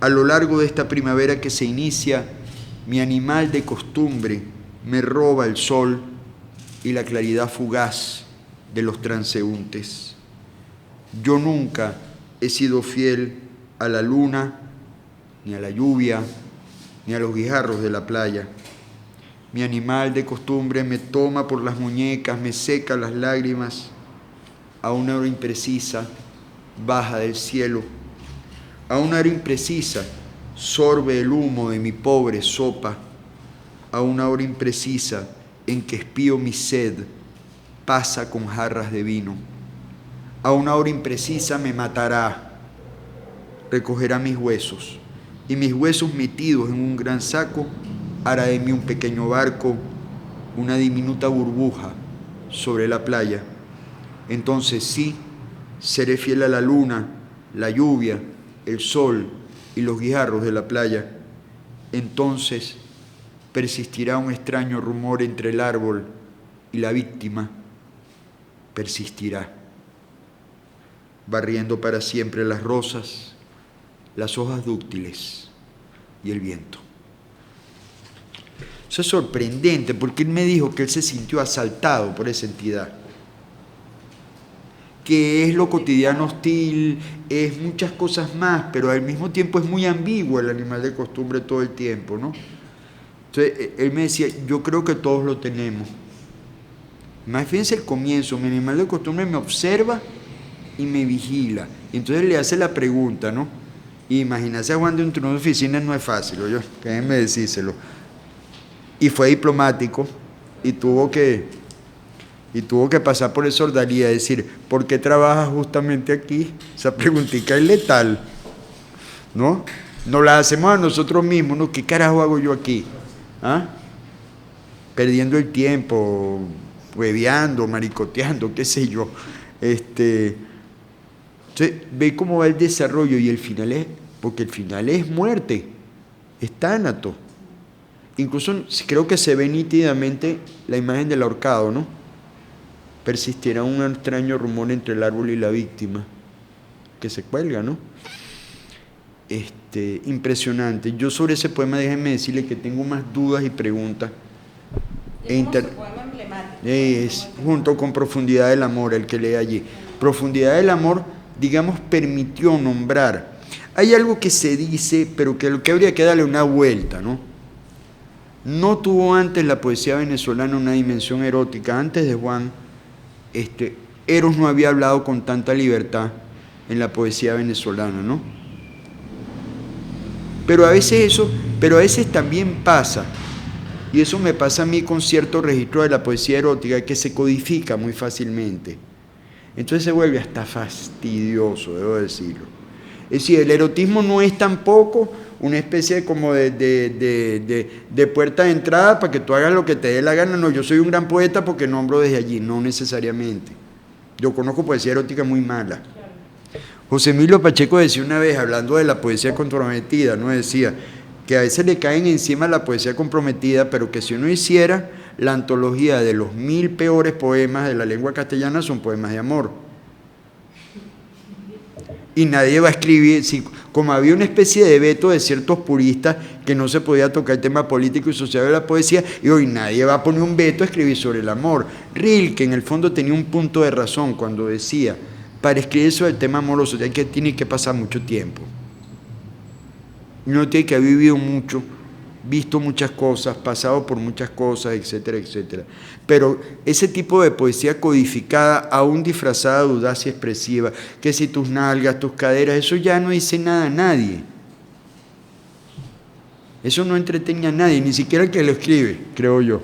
A lo largo de esta primavera que se inicia, mi animal de costumbre me roba el sol y la claridad fugaz de los transeúntes. Yo nunca he sido fiel a la luna, ni a la lluvia, ni a los guijarros de la playa. Mi animal de costumbre me toma por las muñecas, me seca las lágrimas. A una hora imprecisa, baja del cielo. A una hora imprecisa, sorbe el humo de mi pobre sopa. A una hora imprecisa, en que espío mi sed, pasa con jarras de vino. A una hora imprecisa me matará, recogerá mis huesos, y mis huesos metidos en un gran saco, hará de mí un pequeño barco, una diminuta burbuja sobre la playa. Entonces sí, seré fiel a la luna, la lluvia, el sol y los guijarros de la playa. Entonces persistirá un extraño rumor entre el árbol y la víctima. Persistirá, barriendo para siempre las rosas, las hojas dúctiles y el viento. Eso es sorprendente, porque él me dijo que él se sintió asaltado por esa entidad, que es lo cotidiano hostil, es muchas cosas más, pero al mismo tiempo es muy ambiguo el animal de costumbre todo el tiempo, ¿no? Entonces, él me decía, yo creo que todos lo tenemos. Más fíjense el comienzo, mi animal de costumbre me observa y me vigila. Y entonces le hace la pregunta, ¿no? Y imaginarse a Juan de un turno de oficina no es fácil, oye, déjenme decírselo. Y fue diplomático y tuvo que pasar por esa ordalía, decir, ¿por qué trabajas justamente aquí? Esa preguntita es letal, ¿no? Nos la hacemos a nosotros mismos, ¿no? ¿Qué carajo hago yo aquí? ¿Ah? Perdiendo el tiempo, hueveando, maricoteando, qué sé yo. Entonces, ve cómo va el desarrollo y el final es, porque el final es muerte, es tánato. Incluso creo que se ve nítidamente la imagen del ahorcado, ¿no? Persistirá un extraño rumor entre el árbol y la víctima, que se cuelga, ¿no? Impresionante. Yo sobre ese poema, déjenme decirle que tengo más dudas y preguntas. Poema emblemático. Es junto con Profundidad del Amor, el que lee allí. Profundidad del Amor, digamos, permitió nombrar. Hay algo que se dice, pero que lo que habría que darle una vuelta, ¿no? No tuvo antes la poesía venezolana una dimensión erótica. Antes de Juan, Eros no había hablado con tanta libertad en la poesía venezolana, ¿no? Pero a veces también pasa, y eso me pasa a mí con cierto registro de la poesía erótica, que se codifica muy fácilmente. Entonces se vuelve hasta fastidioso, debo decirlo. Es decir, el erotismo no es tampoco una especie como de puerta de entrada para que tú hagas lo que te dé la gana. No, yo soy un gran poeta porque nombro desde allí, no necesariamente. Yo conozco poesía erótica muy mala. José Emilio Pacheco decía una vez, hablando de la poesía comprometida, ¿no? Decía que a veces le caen encima la poesía comprometida, pero que si uno hiciera la antología de los 1000 peores poemas de la lengua castellana, son poemas de amor. Y nadie va a escribir, como había una especie de veto de ciertos puristas que no se podía tocar el tema político y social de la poesía, y hoy nadie va a poner un veto a escribir sobre el amor. Rilke en el fondo tenía un punto de razón cuando decía, para escribir sobre el tema amoroso tiene que pasar mucho tiempo. Uno tiene que haber vivido mucho, visto muchas cosas, pasado por muchas cosas, etcétera, etcétera. Pero ese tipo de poesía codificada, aún disfrazada de audacia expresiva, que si tus nalgas, tus caderas, eso ya no dice nada a nadie. Eso no entretiene a nadie, ni siquiera el que lo escribe, creo yo.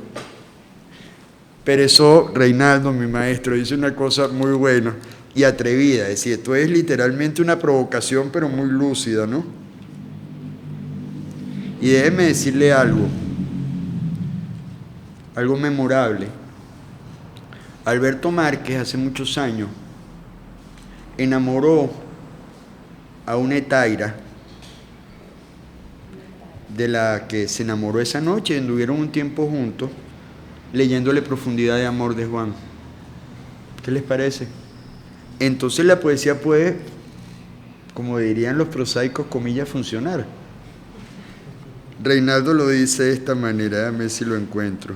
Perezo Reinaldo, mi maestro, dice una cosa muy buena y atrevida, es decir, esto es literalmente una provocación, pero muy lúcida, ¿no? Y déjeme decirle algo memorable. Alberto Márquez, hace muchos años, enamoró a una etaira de la que se enamoró esa noche, anduvieron un tiempo juntos, leyéndole Profundidad de Amor de Juan. ¿Qué les parece? Entonces la poesía puede, como dirían los prosaicos, comillas, funcionar. Reinaldo lo dice de esta manera, déjame ver si lo encuentro.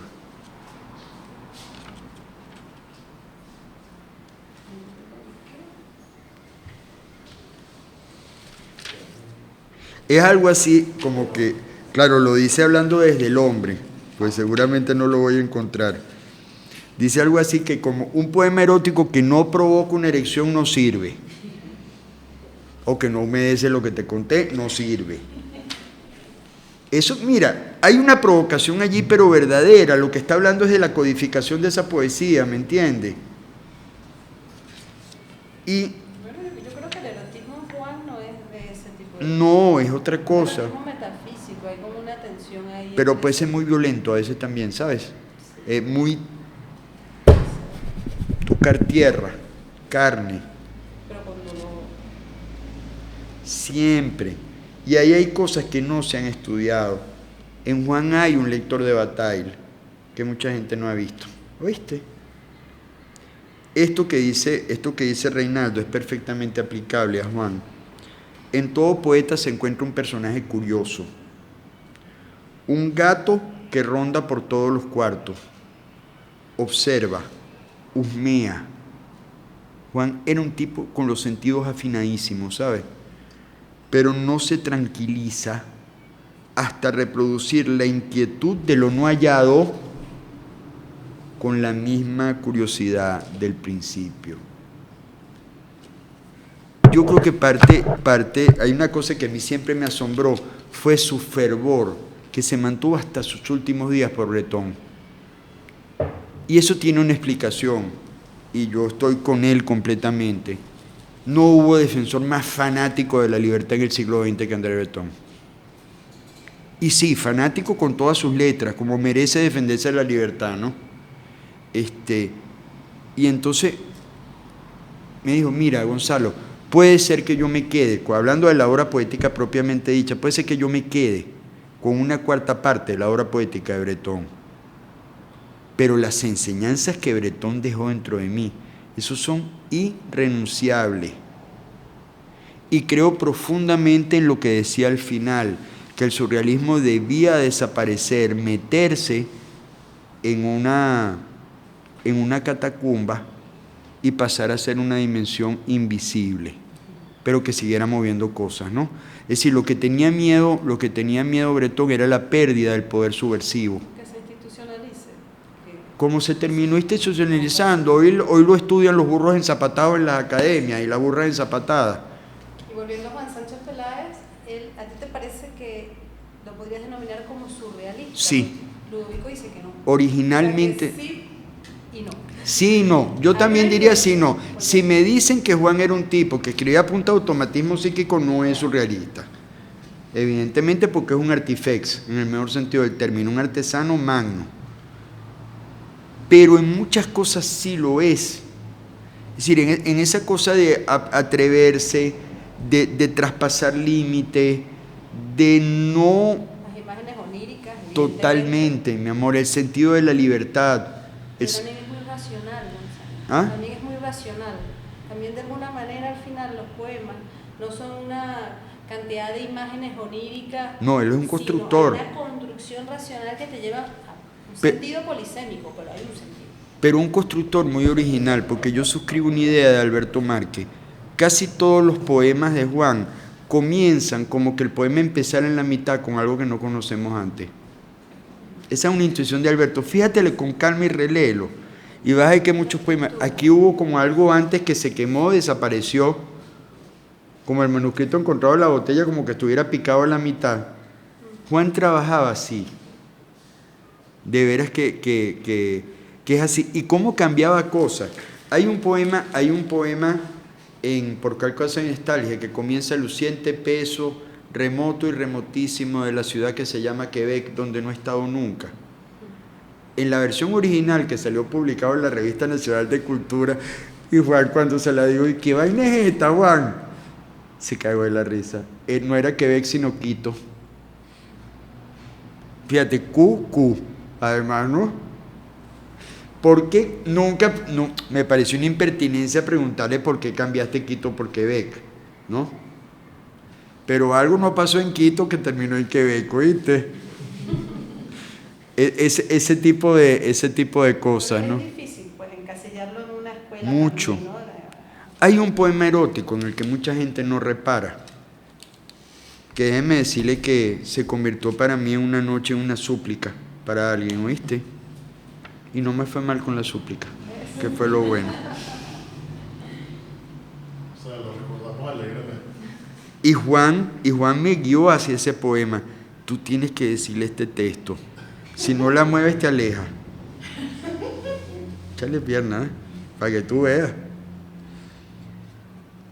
Es algo así como que, claro, lo dice hablando desde el hombre, pues seguramente no lo voy a encontrar. Dice algo así que como un poema erótico que no provoca una erección no sirve. O que no humedece lo que te conté, no sirve. Eso, mira, hay una provocación allí, pero verdadera. Lo que está hablando es de la codificación de esa poesía, ¿me entiende? Y Bueno, yo creo que el erotismo Juan no es de ese tipo No, es otra cosa. Es como metafísico, hay como una tensión ahí. Pero puede ser muy violento a veces también, ¿sabes? Muy tocar tierra, carne. Pero cuando no... Siempre. Y ahí hay cosas que no se han estudiado. En Juan hay un lector de Bataille que mucha gente no ha visto. ¿Oíste? Esto que dice Reinaldo es perfectamente aplicable a Juan. En todo poeta se encuentra un personaje curioso. Un gato que ronda por todos los cuartos. Observa, husmea. Juan era un tipo con los sentidos afinadísimos, ¿sabes? Pero no se tranquiliza hasta reproducir la inquietud de lo no hallado con la misma curiosidad del principio. Yo creo que hay una cosa que a mí siempre me asombró, fue su fervor, que se mantuvo hasta sus últimos días por Bretón. Y eso tiene una explicación, y yo estoy con él completamente. No hubo defensor más fanático de la libertad en el siglo XX que André Breton. Y sí, fanático con todas sus letras, como merece defenderse de la libertad, ¿no? Y entonces me dijo, mira, Gonzalo, puede ser que yo me quede, hablando de la obra poética propiamente dicha, puede ser que yo me quede con una cuarta parte de la obra poética de Breton. Pero las enseñanzas que Breton dejó dentro de mí, esos son irrenunciables. Y creo profundamente en lo que decía al final, que el surrealismo debía desaparecer, meterse en una catacumba y pasar a ser una dimensión invisible, pero que siguiera moviendo cosas, ¿no? Es decir, lo que tenía miedo Breton era la pérdida del poder subversivo. Que se institucionalice. Como se terminó institucionalizando, hoy lo estudian los burros enzapatados en las academias y las burras enzapatadas. Y volviendo a Juan Sánchez Peláez, ¿a ti te parece que lo podrías denominar como surrealista? Sí. Ludovico dice que no. Originalmente. O sea, que sí y no. Sí y no. Yo también diría sí y no. Si me dicen que Juan era un tipo que escribía a punta de automatismo psíquico, no es surrealista. Evidentemente porque es un artifex, en el mejor sentido del término, un artesano magno. Pero en muchas cosas sí lo es. Es decir, en esa cosa de atreverse, de traspasar límites, de no... Las imágenes oníricas. Totalmente, mi amor, el sentido de la libertad. Pero también es muy racional, Gonzalo. ¿Ah? También es muy racional. También de alguna manera al final los poemas no son una cantidad de imágenes oníricas. No, él es un constructor. Hay una construcción racional que te lleva a un sentido polisémico, pero hay un sentido. Pero un constructor muy original, porque yo suscribo una idea de Alberto Márquez. Casi todos los poemas de Juan comienzan como que el poema empezara en la mitad con algo que no conocemos antes. Esa es una intuición de Alberto. Fíjatele con calma y reléelo. Y vas a ver que muchos poemas... Aquí hubo como algo antes que se quemó, desapareció, como el manuscrito encontrado en la botella, como que estuviera picado en la mitad. Juan trabajaba así. De veras que es así. Y cómo cambiaba cosas. Hay un poema en Por Calcuación y Nostalgia que comienza luciente peso, remoto y remotísimo de la ciudad que se llama Quebec, donde no he estado nunca. En la versión original que salió publicado en la Revista Nacional de Cultura, y Juan cuando se la digo, ¿y qué vaina es esta, Juan? Se cagó de la risa. No era Quebec sino Quito. Fíjate, QQ, además, ¿no? Porque me pareció una impertinencia preguntarle por qué cambiaste Quito por Quebec, ¿no? Pero algo no pasó en Quito que terminó en Quebec, ¿oíste? Ese tipo de cosas, ¿no? Es difícil, pues, encasillarlo en una escuela. Mucho. También, ¿no? Hay un poema erótico en el que mucha gente no repara, que déjeme decirle que se convirtió para mí en una noche en una súplica para alguien, ¿oíste? Y no me fue mal con la súplica, que fue lo bueno. O sea, lo recordamos alegremente. Y Juan me guió hacia ese poema. Tú tienes que decirle este texto. Si no la mueves, te aleja. Échale pierna, ¿eh? Para que tú veas.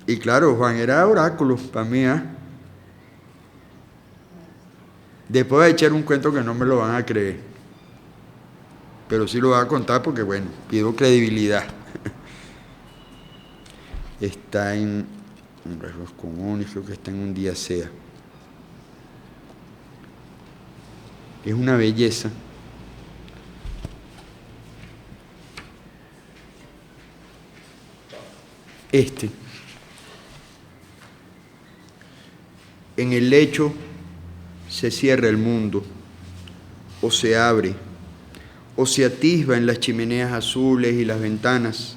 Y claro, Juan era oráculo para mí, ¿eh? Después voy a echar un cuento que no me lo van a creer. Pero sí lo voy a contar porque, bueno, pido credibilidad. Está en Rasgos Comunes, creo que está en Un Día Sea. Es una belleza. En el lecho se cierra el mundo, o se abre, o se atisba en las chimeneas azules y las ventanas,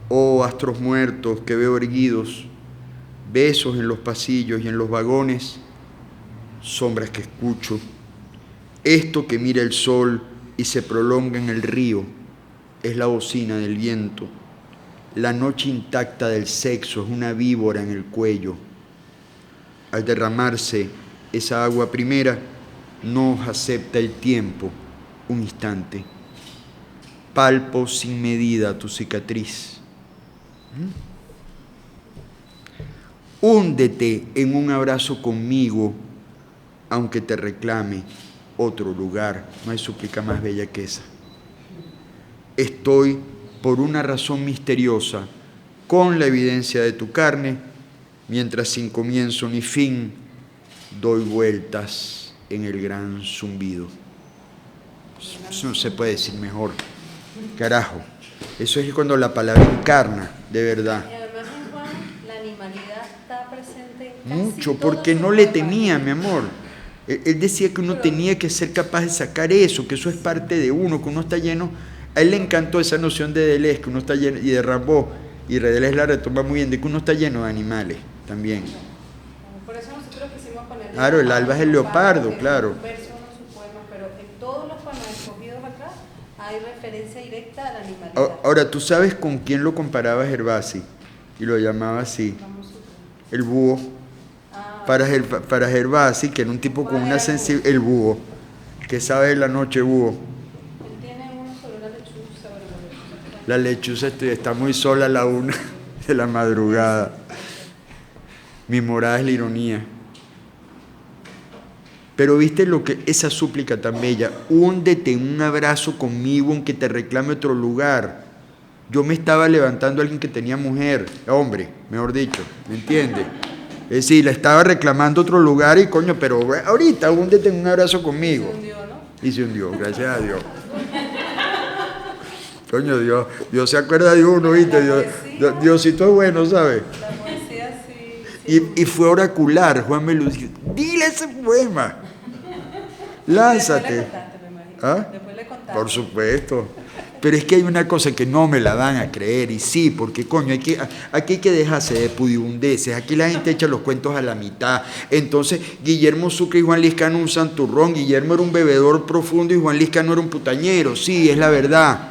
oh astros muertos que veo erguidos, besos en los pasillos y en los vagones, sombras que escucho, esto que mira el sol y se prolonga en el río, es la bocina del viento, la noche intacta del sexo es una víbora en el cuello. Al derramarse esa agua primera, no acepta el tiempo, un instante. Palpo sin medida tu cicatriz. Húndete en un abrazo conmigo, aunque te reclame otro lugar. No hay súplica más bella que esa. Estoy, por una razón misteriosa, con la evidencia de tu carne, mientras sin comienzo ni fin doy vueltas en el gran zumbido. Eso no se puede decir mejor. Carajo, eso es cuando la palabra encarna, de verdad. Y además en Juan la animalidad está presente en casi Mucho, todas porque sus no le obras. temía, mi amor. Él decía que uno tenía que ser capaz de sacar eso, que eso es parte de uno, que uno está lleno. A él le encantó esa noción de Deleuze, que uno está lleno, y de Rimbaud, y Deleuze la retoma muy bien, de que uno está lleno de animales también. Por eso nosotros quisimos poner. Claro, el alba es el leopardo, claro. Un verso, uno de sus poemas, pero en todos los poemas escogidos acá hay referencia directa a la animalidad. Ahora, ¿tú sabes con quién lo comparaba Gervasi? Y lo llamaba así, el búho. Para Gervasi, que era un tipo con una sensibilidad, el búho, que sabe de la noche, búho. Él tiene uno sobre la lechuza, pero La lechuza está muy sola a la 1 de la madrugada. Mi morada es la ironía. Pero viste lo que esa súplica tan bella, húndete en un abrazo conmigo aunque te reclame otro lugar. Yo me estaba levantando a alguien que tenía mujer, hombre, mejor dicho, ¿me entiendes? Es decir, le estaba reclamando otro lugar y coño, pero ahorita húndete en un abrazo conmigo. se hundió, ¿no? Y se hundió, gracias a Dios. Coño, Dios se acuerda de uno, ¿viste? Diosito es bueno, ¿sabes? La poesía sí. Y fue oracular, Juan me lo dijo, dile ese poema, lánzate. Después le contaste, me imagino. ¿Ah? Después le contaste. Por supuesto. Pero es que hay una cosa que no me la van a creer, y sí, porque coño, aquí hay que dejarse de pudibundeces, aquí la gente echa los cuentos a la mitad. Entonces, Guillermo Sucre y Juan Liscano un santurrón, Guillermo era un bebedor profundo y Juan Liscano era un putañero, sí, es la verdad.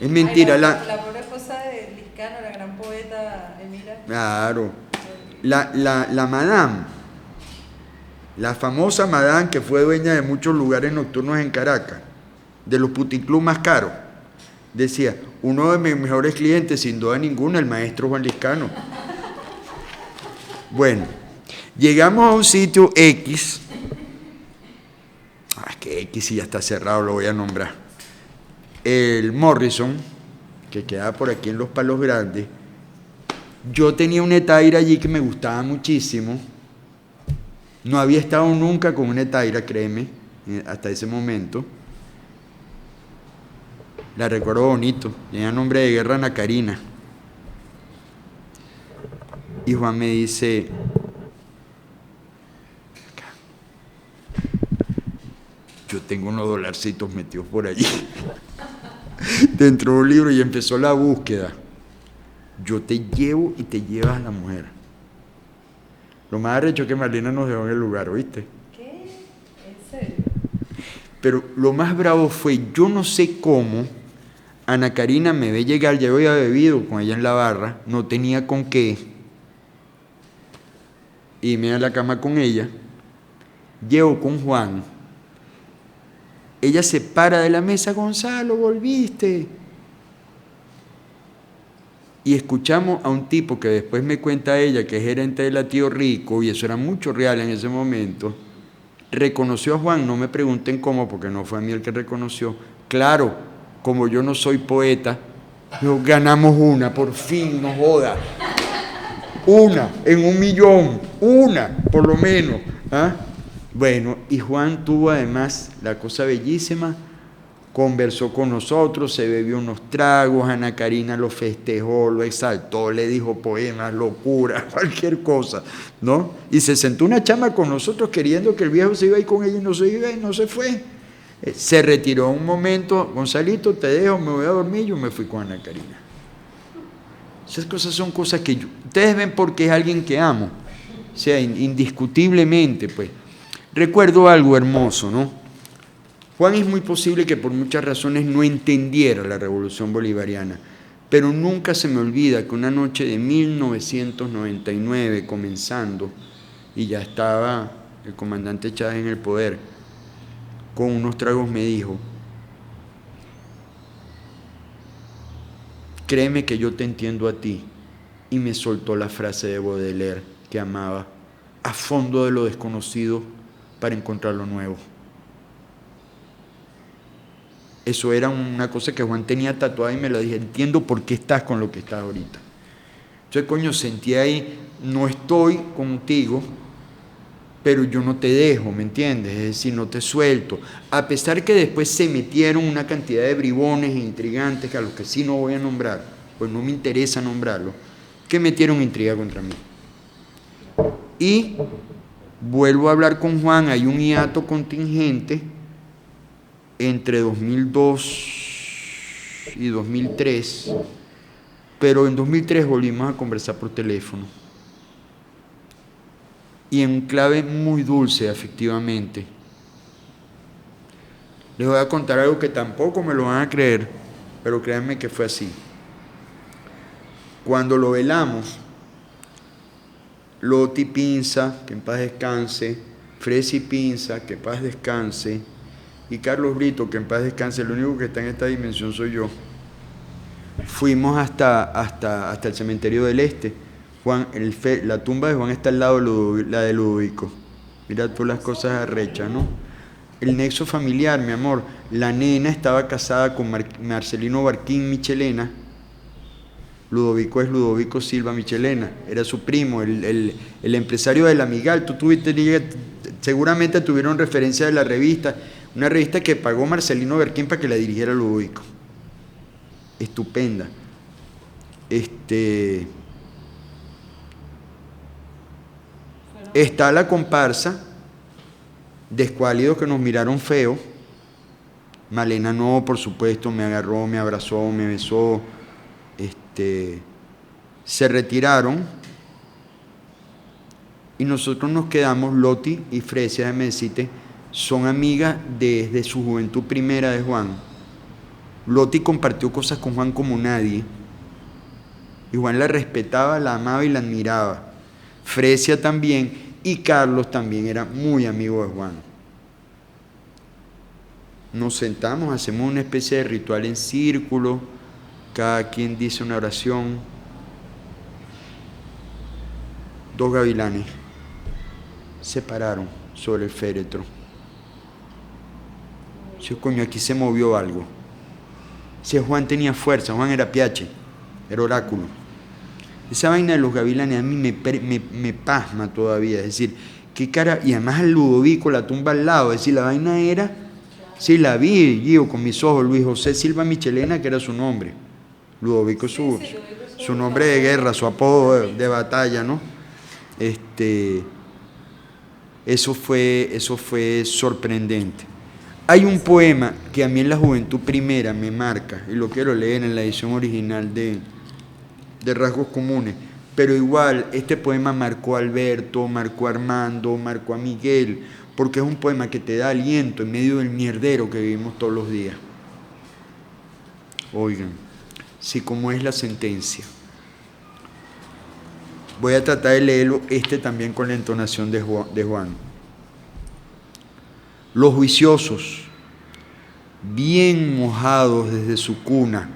Es mentira. Ay, la pobre esposa de Liscano, la gran poeta Emira. Claro. La madame, la famosa madame que fue dueña de muchos lugares nocturnos en Caracas, de los puticlubs más caros, decía, uno de mis mejores clientes, sin duda ninguna, el maestro Juan Liscano. Bueno, llegamos a un sitio X, que X si ya está cerrado, lo voy a nombrar, el Morrison, que queda por aquí en Los Palos Grandes. Yo tenía una etaira allí que me gustaba muchísimo, no había estado nunca con una etaira, créeme, hasta ese momento. La recuerdo bonito, tenía nombre de Guerra Ana Karina. Y Juan me dice, yo tengo unos dolarcitos metidos por allí, dentro de un libro, y empezó la búsqueda. Yo te llevo y te llevas a la mujer. Lo más arrecho que Marlena nos dejó en el lugar, ¿oíste? ¿Qué? ¿En serio? Pero lo más bravo fue, yo no sé cómo, Ana Karina me ve llegar, ya había bebido con ella en la barra, no tenía con qué, y me iba a la cama con ella, llego con Juan, ella se para de la mesa, Gonzalo, volviste. Y escuchamos a un tipo que después me cuenta ella, que es gerente de la Tío Rico, y eso era mucho real en ese momento, reconoció a Juan, no me pregunten cómo, porque no fue a mí el que reconoció. Claro, como yo no soy poeta, nos ganamos una, por fin, no joda. Una en 1.000.000, una por lo menos. ¿Ah? Bueno, y Juan tuvo además la cosa bellísima, conversó con nosotros, se bebió unos tragos, Ana Karina lo festejó, lo exaltó, le dijo poemas, locura, cualquier cosa, ¿no? Y se sentó una chama con nosotros queriendo que el viejo se iba a ir con ella y no se iba y no se fue. Se retiró un momento, Gonzalito, te dejo, me voy a dormir, yo me fui con Ana Karina. Esas cosas son cosas que ustedes ven porque es alguien que amo, o sea, indiscutiblemente, pues. Recuerdo algo hermoso, ¿no? Juan es muy posible que por muchas razones no entendiera la revolución bolivariana, pero nunca se me olvida que una noche de 1999, comenzando, y ya estaba el comandante Chávez en el poder, con unos tragos me dijo: créeme que yo te entiendo a ti, y me soltó la frase de Baudelaire que amaba: a fondo de lo desconocido para encontrar lo nuevo. Eso era una cosa que Juan tenía tatuada y me lo dije: entiendo por qué estás con lo que estás ahorita. Entonces, coño, sentí ahí, no estoy contigo, pero yo no te dejo, ¿me entiendes? Es decir, no te suelto. A pesar que después se metieron una cantidad de bribones e intrigantes, que a los que sí no voy a nombrar, pues no me interesa nombrarlos, que metieron intriga contra mí. Y vuelvo a hablar con Juan, hay un hiato contingente entre 2002 y 2003, pero en 2003 volvimos a conversar por teléfono. Y en clave muy dulce, efectivamente. Les voy a contar algo que tampoco me lo van a creer, pero créanme que fue así. Cuando lo velamos, Loti Pinza, que en paz descanse, Fresi Pinza, que en paz descanse, y Carlos Brito, que en paz descanse, el único que está en esta dimensión soy yo. Fuimos hasta el cementerio del Este. Juan, la tumba de Juan está al lado de la de Ludovico. Mira tú las cosas arrechas, ¿no? El nexo familiar, mi amor. La nena estaba casada con Marcelino Barquín Michelena. Ludovico es Ludovico Silva Michelena. Era su primo, el empresario de La Migal. Seguramente tuvieron referencia de la revista. Una revista que pagó Marcelino Barquín para que la dirigiera Ludovico. Estupenda. Está la comparsa de escuálidos que nos miraron feo. Malena no, por supuesto, me agarró, me abrazó, me besó. Se retiraron y nosotros nos quedamos. Loti y Fresia, déjame decirte, son amigas desde su juventud primera de Juan. Loti compartió cosas con Juan como nadie. Y Juan la respetaba, la amaba y la admiraba. Fresia también, y Carlos también era muy amigo de Juan. Nos sentamos, hacemos una especie de ritual en círculo, cada quien dice una oración. 2 gavilanes se pararon sobre el féretro. Sí, coño, aquí se movió algo. Si Juan tenía fuerza, Juan era piache, era oráculo. Esa vaina de los gavilanes a mí me pasma todavía, es decir, qué cara, y además al Ludovico, la tumba al lado, es decir, la vaina era, sí, la vi, yo con mis ojos, Luis José Silva Michelena, que era su nombre, Ludovico su nombre de guerra, su apodo de batalla, ¿no? Eso fue sorprendente. Hay un poema que a mí en la juventud primera me marca, y lo quiero leer en la edición original de Rasgos Comunes, pero igual este poema marcó a Alberto, marcó a Armando, marcó a Miguel, porque es un poema que te da aliento en medio del mierdero que vivimos todos los días. Oigan, sí, como es la sentencia. Voy a tratar de leerlo también con la entonación de Juan. Los juiciosos, bien mojados desde su cuna,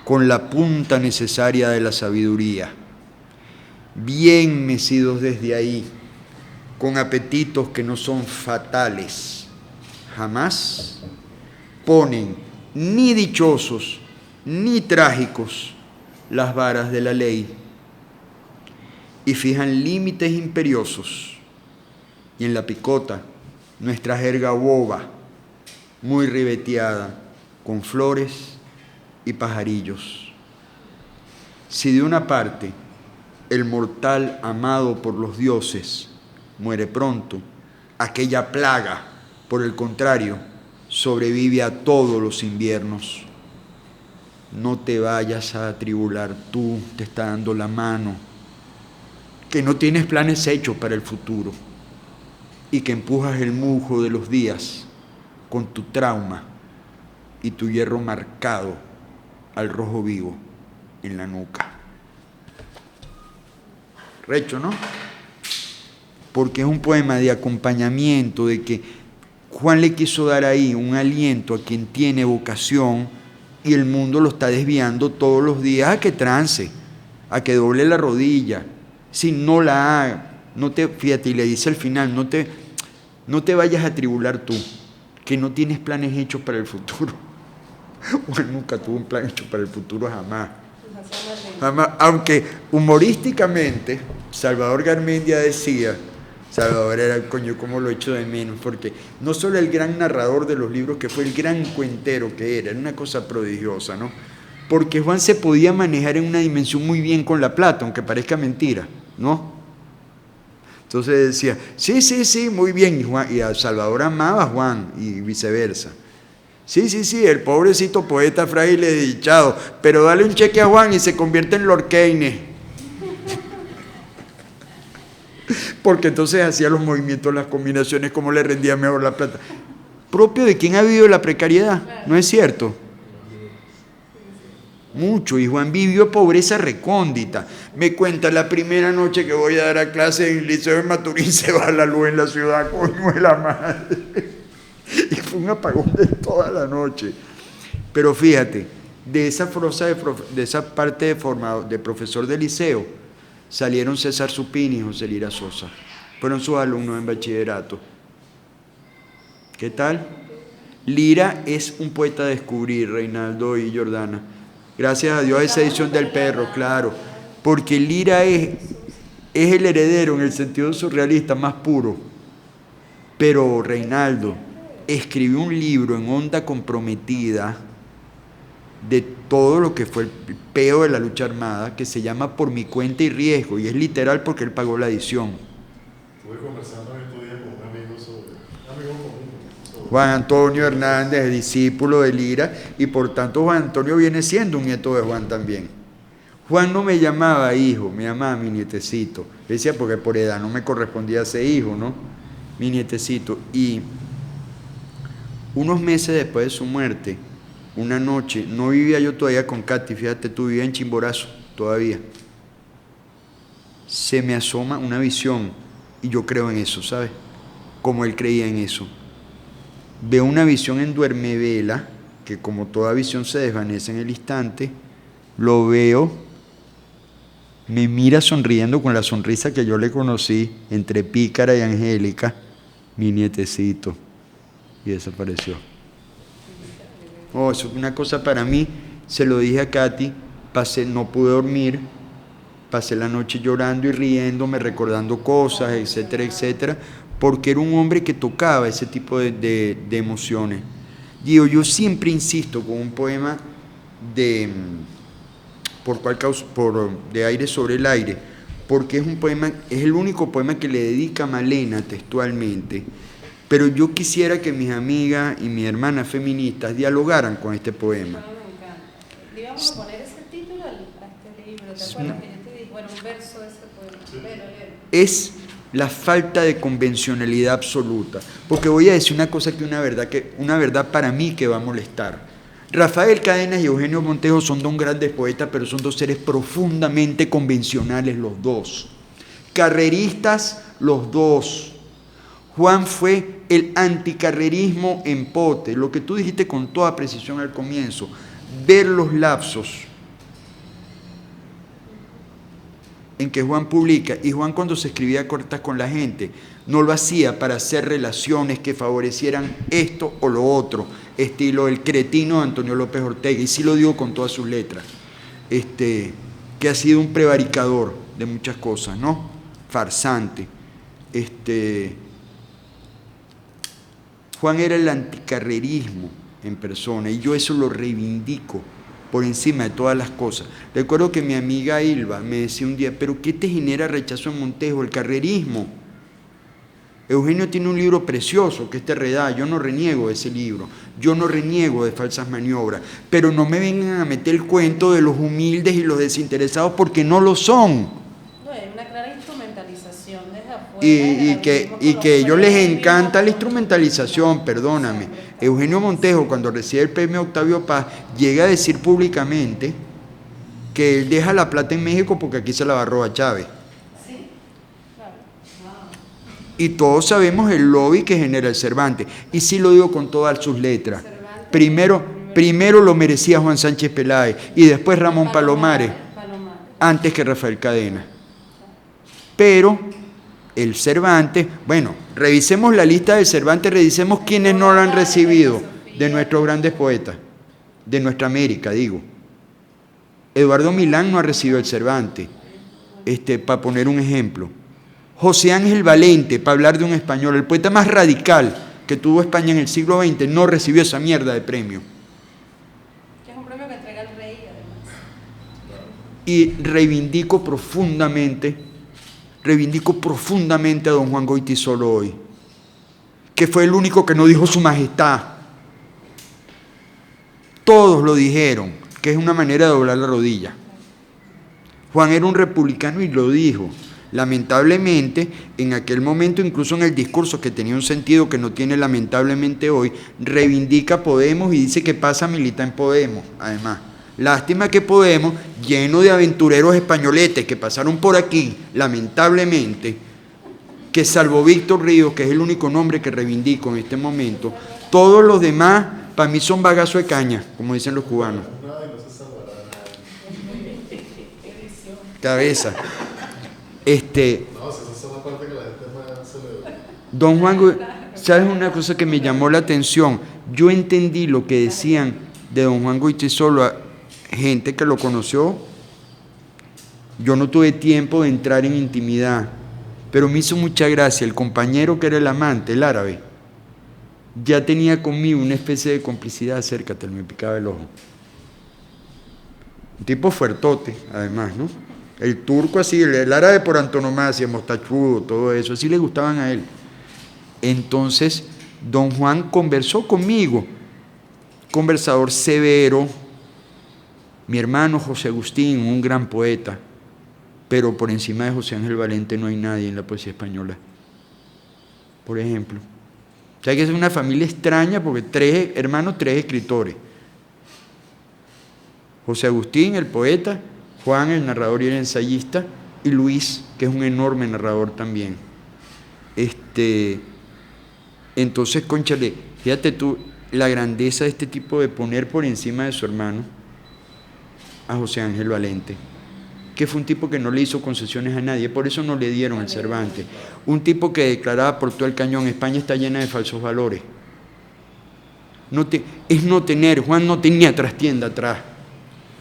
con la punta necesaria de la sabiduría, bien mecidos desde ahí, con apetitos que no son fatales, jamás ponen ni dichosos ni trágicos las varas de la ley y fijan límites imperiosos. Y en la picota, nuestra jerga boba, muy ribeteada, con flores y pajarillos. Si de una parte el mortal amado por los dioses muere pronto, aquella plaga, por el contrario, sobrevive a todos los inviernos. No te vayas a atribular, tú te está dando la mano, que no tienes planes hechos para el futuro y que empujas el musgo de los días con tu trauma y tu hierro marcado al rojo vivo en la nuca. Recho, ¿no? Porque es un poema de acompañamiento, de que Juan le quiso dar ahí un aliento a quien tiene vocación y el mundo lo está desviando todos los días a que trance, a que doble la rodilla. Si no la haga, no te, fíjate, y le dice al final, no te vayas a atribular tú, que no tienes planes hechos para el futuro. Juan nunca tuvo un plan hecho para el futuro, jamás. Jamás. Aunque humorísticamente, Salvador Garmendia decía, Salvador era el coño, como lo echo de menos, porque no solo el gran narrador de los libros, que fue el gran cuentero que era una cosa prodigiosa, ¿no? Porque Juan se podía manejar en una dimensión muy bien con la plata, aunque parezca mentira, ¿no? Entonces decía, sí, muy bien, y a Salvador amaba a Juan, y viceversa. Sí, el pobrecito poeta frágil y desdichado, pero dale un cheque a Juan y se convierte en Lord Keynes. Porque entonces hacía los movimientos, las combinaciones, cómo le rendía mejor la plata. Propio de quien ha vivido la precariedad, ¿no es cierto? Mucho, y Juan vivió pobreza recóndita. Me cuenta, la primera noche que voy a dar a clase en el Liceo de Maturín se va la luz en la ciudad, coño de la madre. Y fue un apagón de toda la noche. Pero fíjate, de esa parte de profesor de liceo, salieron César Supini y José Lira Sosa. Fueron sus alumnos en bachillerato. ¿Qué tal? Lira es un poeta a descubrir, Reinaldo y Jordana. Gracias a Dios esa edición del Perro, claro. Porque Lira es el heredero en el sentido surrealista más puro. Pero Reinaldo escribió un libro en Onda Comprometida de todo lo que fue el peo de la lucha armada, que se llama Por mi cuenta y riesgo, y es literal porque él pagó la edición. Estuve conversando en estos días con un amigo sobre Juan Antonio Hernández, discípulo de Lira, y por tanto Juan Antonio viene siendo un nieto de Juan también. Juan no me llamaba hijo, me llamaba mi nietecito. Decía porque por edad no me correspondía ser hijo, ¿no? Mi nietecito. Y unos meses después de su muerte, una noche, no vivía yo todavía con Katy, fíjate, tú vivías en Chimborazo todavía. Se me asoma una visión y yo creo en eso, ¿sabes? Como él creía en eso. Veo una visión en Duermevela, que como toda visión se desvanece en el instante, lo veo, me mira sonriendo con la sonrisa que yo le conocí, entre pícara y angélica, mi nietecito, y desapareció. Oh, eso es una cosa para mí, se lo dije a Katy, no pude dormir, pasé la noche llorando y riéndome, recordando cosas, etcétera, etcétera, porque era un hombre que tocaba ese tipo de emociones. Digo, yo siempre insisto con un poema de Aire sobre el aire, porque es un poema, es el único poema que le dedica a Malena textualmente. Pero yo quisiera que mis amigas y mis hermanas feministas dialogaran con este poema. Le íbamos a poner ese título a este libro, ¿te acuerdas que yo te dije? Bueno, un verso de ese poema. Es la falta de convencionalidad absoluta. Porque voy a decir una cosa una verdad para mí que va a molestar. Rafael Cadenas y Eugenio Montejo son dos grandes poetas, pero son dos seres profundamente convencionales los dos. Carreristas los dos. Juan fue el anticarrerismo en pote, lo que tú dijiste con toda precisión al comienzo, ver los lapsos. en que Juan publica, y Juan cuando se escribía cartas con la gente, no lo hacía para hacer relaciones que favorecieran esto o lo otro, estilo el cretino de Antonio López Ortega, y sí lo digo con todas sus letras, que ha sido un prevaricador de muchas cosas, ¿no? Farsante. Juan era el anticarrerismo en persona, y yo eso lo reivindico por encima de todas las cosas. Recuerdo que mi amiga Ilva me decía un día, ¿pero qué te genera rechazo en Montejo? El carrerismo. Eugenio tiene un libro precioso, que es Terredad, yo no reniego de ese libro, yo no reniego de Falsas Maniobras, pero no me vengan a meter el cuento de los humildes y los desinteresados, porque no lo son. No, es una clara instrumentalización desde afuera. Y que a ellos les encanta la instrumentalización, perdóname. Eugenio Montejo, cuando recibe el premio Octavio Paz, llega a decir públicamente que él deja la plata en México porque aquí se la va a robar Chávez. Y todos sabemos el lobby que genera el Cervantes. Y sí lo digo con todas sus letras. Primero lo merecía Juan Sánchez Peláez y después Ramón Palomares, antes que Rafael Cadena. Pero el Cervantes, bueno, revisemos la lista del Cervantes, revisemos quiénes no lo han recibido de nuestros grandes poetas, de nuestra América, digo. Eduardo Milán no ha recibido el Cervantes, para poner un ejemplo. José Ángel Valente, para hablar de un español, el poeta más radical que tuvo España en el siglo XX, no recibió esa mierda de premio. Que es un premio que entrega el rey, además. Y reivindico profundamente a don Juan Goytisolo hoy, que fue el único que no dijo su majestad. Todos lo dijeron, que es una manera de doblar la rodilla. Juan era un republicano y lo dijo. Lamentablemente, en aquel momento, incluso en el discurso que tenía un sentido que no tiene lamentablemente hoy, reivindica Podemos y dice que pasa a militar en Podemos, además. Lástima que Podemos, lleno de aventureros españoletes que pasaron por aquí, lamentablemente, que salvo Víctor Ríos, que es el único nombre que reivindico en este momento, todos los demás, para mí son bagazo de caña, como dicen los cubanos. Cabeza. Don Juan, ¿sabes una cosa que me llamó la atención? Yo entendí lo que decían de don Juan Goytisolo, gente que lo conoció. Yo no tuve tiempo de entrar en intimidad, pero me hizo mucha gracia. El compañero que era el amante, el árabe, ya tenía conmigo una especie de complicidad. Acércate, me picaba el ojo. Un tipo fuertote, además, ¿no? El turco así, el árabe por antonomasia, mostachudo, todo eso, así le gustaban a él. Entonces, don Juan conversó conmigo, conversador severo, mi hermano José Agustín, un gran poeta, pero por encima de José Ángel Valente no hay nadie en la poesía española, por ejemplo. O sea que es una familia extraña porque 3 hermanos, 3 escritores. José Agustín, el poeta, Juan, el narrador y el ensayista, y Luis, que es un enorme narrador también. Entonces, cónchale, fíjate tú la grandeza de este tipo de poner por encima de su hermano a José Ángel Valente, que fue un tipo que no le hizo concesiones a nadie, por eso no le dieron el Cervantes. Un tipo que declaraba por todo el cañón, España está llena de falsos valores. Juan no tenía trastienda atrás.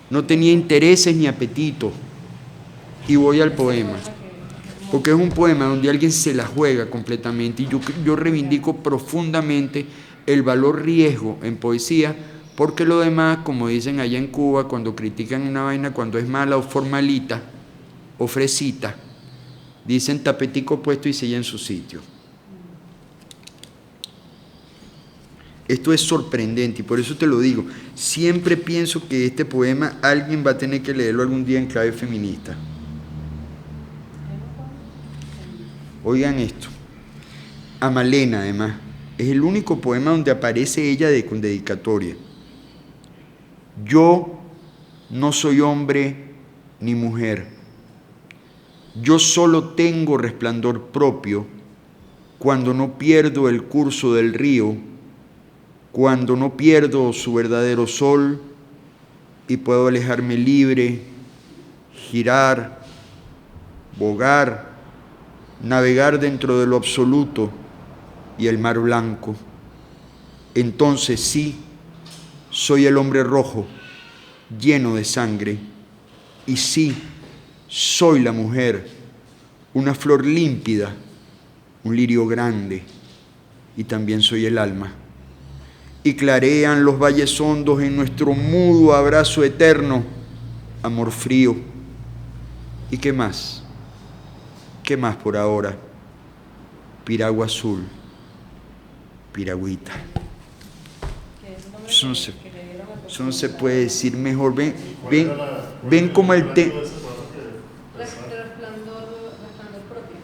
No tenía intereses ni apetitos. Y voy al poema, porque es un poema donde alguien se la juega completamente, y yo reivindico profundamente el valor riesgo en poesía, porque lo demás, como dicen allá en Cuba, cuando critican una vaina, cuando es mala o formalita o fresita, dicen tapetico puesto y silla en su sitio. Esto es sorprendente y por eso te lo digo. Siempre pienso que este poema alguien va a tener que leerlo algún día en clave feminista. Oigan esto. A Malena, además, es el único poema donde aparece ella con dedicatoria. Yo no soy hombre ni mujer. Yo solo tengo resplandor propio cuando no pierdo el curso del río, cuando no pierdo su verdadero sol y puedo alejarme libre, girar, bogar, navegar dentro de lo absoluto y el mar blanco. Entonces sí, soy el hombre rojo, lleno de sangre, y sí, soy la mujer, una flor límpida, un lirio grande, y también soy el alma. Y clarean los valles hondos en nuestro mudo abrazo eterno, amor frío. ¿Y qué más? ¿Qué más por ahora? Piragua azul, piragüita. Eso no se puede decir mejor. Ven como el Resplandor propio.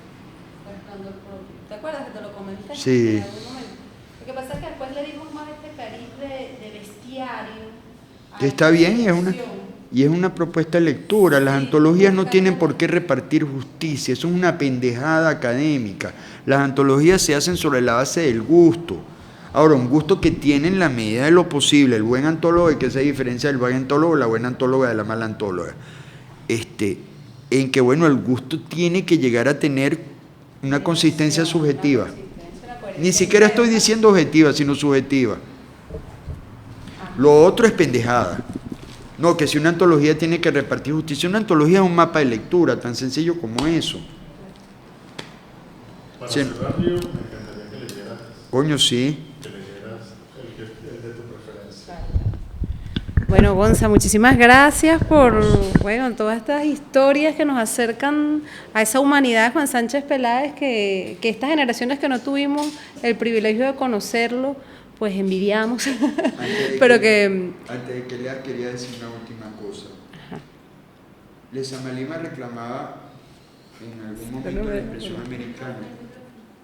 ¿Te acuerdas que te lo comenté? Sí. En algún momento? Lo que pasa es que después le dimos más este cariz de bestiario. Está bien, y es una propuesta de lectura. Las antologías no tienen por qué repartir justicia, eso es una pendejada académica. Las antologías se hacen sobre la base del gusto. Ahora, un gusto que tiene en la medida de lo posible. El buen antólogo, que se diferencia del buen antólogo, la buena antóloga de la mala antóloga. En que, bueno, el gusto tiene que llegar a tener una consistencia subjetiva. Ni siquiera estoy diciendo objetiva, sino subjetiva. Lo otro es pendejada. No, que si una antología tiene que repartir justicia, una antología es un mapa de lectura, tan sencillo como eso. Para Sí. cerrar, Río, me encantaría que leyeras, Coño, sí. el de tu preferencia. Bueno, Gonza, muchísimas gracias por todas estas historias que nos acercan a esa humanidad de Juan Sánchez Peláez, que estas generaciones que no tuvimos el privilegio de conocerlo, pues envidiamos. Pero Antes de que leas, quería decir una última cosa. Lezama Lima reclamaba en algún momento la expresión americana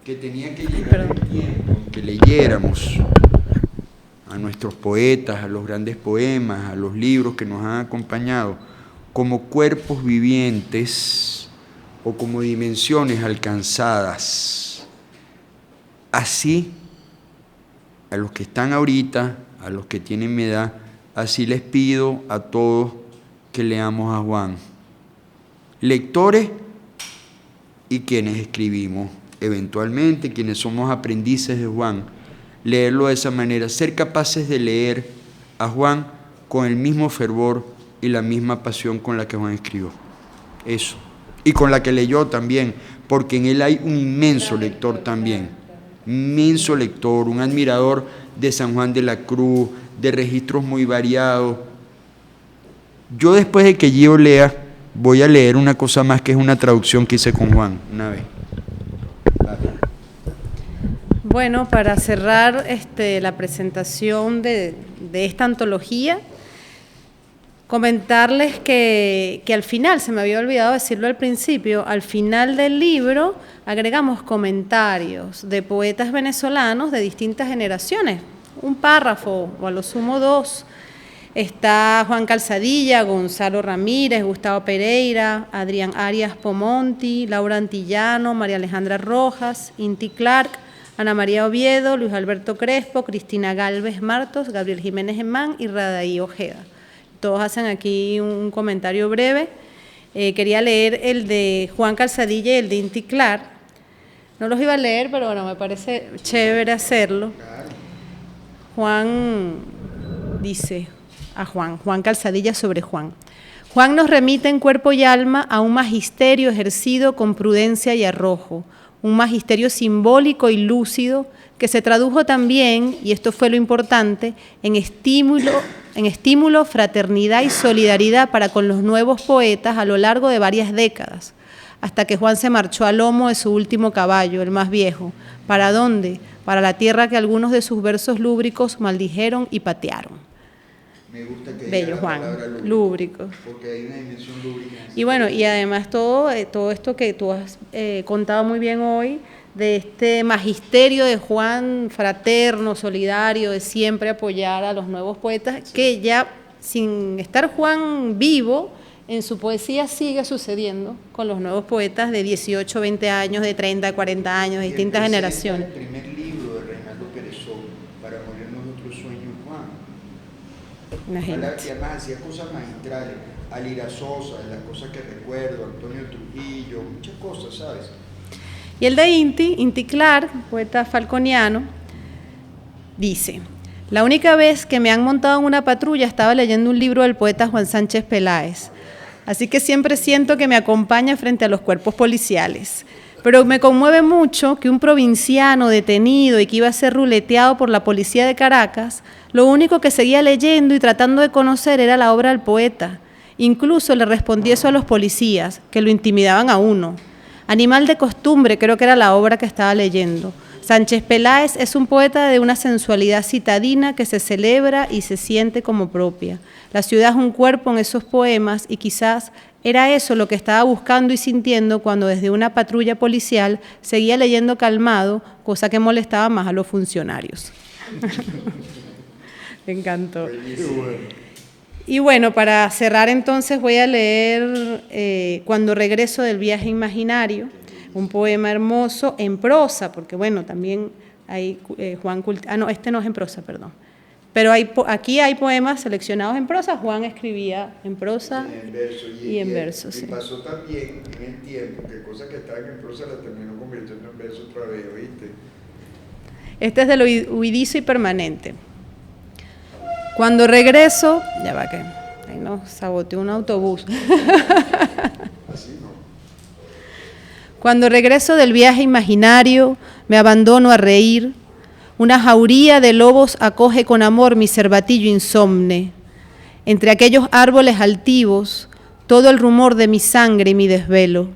que tenía que llegar el tiempo en que leyéramos a nuestros poetas, a los grandes poemas, a los libros que nos han acompañado, como cuerpos vivientes o como dimensiones alcanzadas. Así, a los que están ahorita, a los que tienen mi edad, así les pido a todos que leamos a Juan. Lectores y quienes escribimos, eventualmente, quienes somos aprendices de Juan, leerlo de esa manera, ser capaces de leer a Juan con el mismo fervor y la misma pasión con la que Juan escribió. Eso. Y con la que leyó también, porque en él hay un inmenso lector también. Inmenso lector, un admirador de San Juan de la Cruz, de registros muy variados. Yo después de que Gio lea, voy a leer una cosa más que es una traducción que hice con Juan una vez. bueno, para cerrar la presentación de esta antología, comentarles que al final, se me había olvidado decirlo al principio, al final del libro agregamos comentarios de poetas venezolanos de distintas generaciones, un párrafo o a lo sumo dos. Está Juan Calzadilla, Gonzalo Ramírez, Gustavo Pereira, Adrián Arias Pomonti, Laura Antillano, María Alejandra Rojas, Inti Clark, Ana María Oviedo, Luis Alberto Crespo, Cristina Galvez Martos, Gabriel Jiménez Gemán y Radaí Ojeda. Todos hacen aquí un comentario breve. Quería leer el de Juan Calzadilla y el de Inti Clark. No los iba a leer, pero bueno, me parece chévere hacerlo. Juan dice a Juan Calzadilla sobre Juan. Juan nos remite en cuerpo y alma a un magisterio ejercido con prudencia y arrojo, un magisterio simbólico y lúcido que se tradujo también, y esto fue lo importante, en estímulo, fraternidad y solidaridad para con los nuevos poetas a lo largo de varias décadas, hasta que Juan se marchó al lomo de su último caballo, el más viejo. ¿Para dónde? Para la tierra que algunos de sus versos lúbricos maldijeron y patearon. Me gusta que Bello, Juan, lúbricos. Porque hay una dimensión lúbrica. Y bueno, y además todo esto que tú has contado muy bien hoy, de este magisterio de Juan fraterno, solidario, de siempre apoyar a los nuevos poetas, sí, que ya sin estar Juan vivo, en su poesía sigue sucediendo con los nuevos poetas de 18, 20 años, de 30, 40 años, de distintas generaciones. El primer libro de Reinaldo Pérez Soto, Para morir nosotros sueños, Juan. Imagínate. Y además hacía cosas magistrales, Alira Sosa, las cosas que recuerdo, Antonio Trujillo, muchas cosas, ¿sabes? Y el de Inti Clark, poeta falconiano, dice: la única vez que me han montado en una patrulla estaba leyendo un libro del poeta Juan Sánchez Peláez, así que siempre siento que me acompaña frente a los cuerpos policiales. Pero me conmueve mucho que un provinciano detenido y que iba a ser ruleteado por la policía de Caracas, lo único que seguía leyendo y tratando de conocer era la obra del poeta. Incluso le respondí eso a los policías, que lo intimidaban a uno. Animal de costumbre, creo que era la obra que estaba leyendo. Sánchez Peláez es un poeta de una sensualidad citadina que se celebra y se siente como propia. La ciudad es un cuerpo en esos poemas y quizás era eso lo que estaba buscando y sintiendo cuando desde una patrulla policial seguía leyendo calmado, cosa que molestaba más a los funcionarios. Me encantó. Y bueno, para cerrar entonces voy a leer Cuando regreso del viaje imaginario, un poema hermoso en prosa, porque bueno, también hay Juan... no, este no es en prosa, perdón. Pero aquí hay poemas seleccionados en prosa. Juan escribía en prosa y en verso. Y pasó también en el tiempo que cosas que estaban en prosa las terminó convirtiendo en verso otra vez, ¿oíste? Este es de lo huidizo y permanente. Cuando regreso... Ya va que... Ahí nos saboteó un autobús. Así no. Cuando regreso del viaje imaginario, me abandono a reír. Una jauría de lobos acoge con amor mi cervatillo insomne. Entre aquellos árboles altivos, todo el rumor de mi sangre y mi desvelo.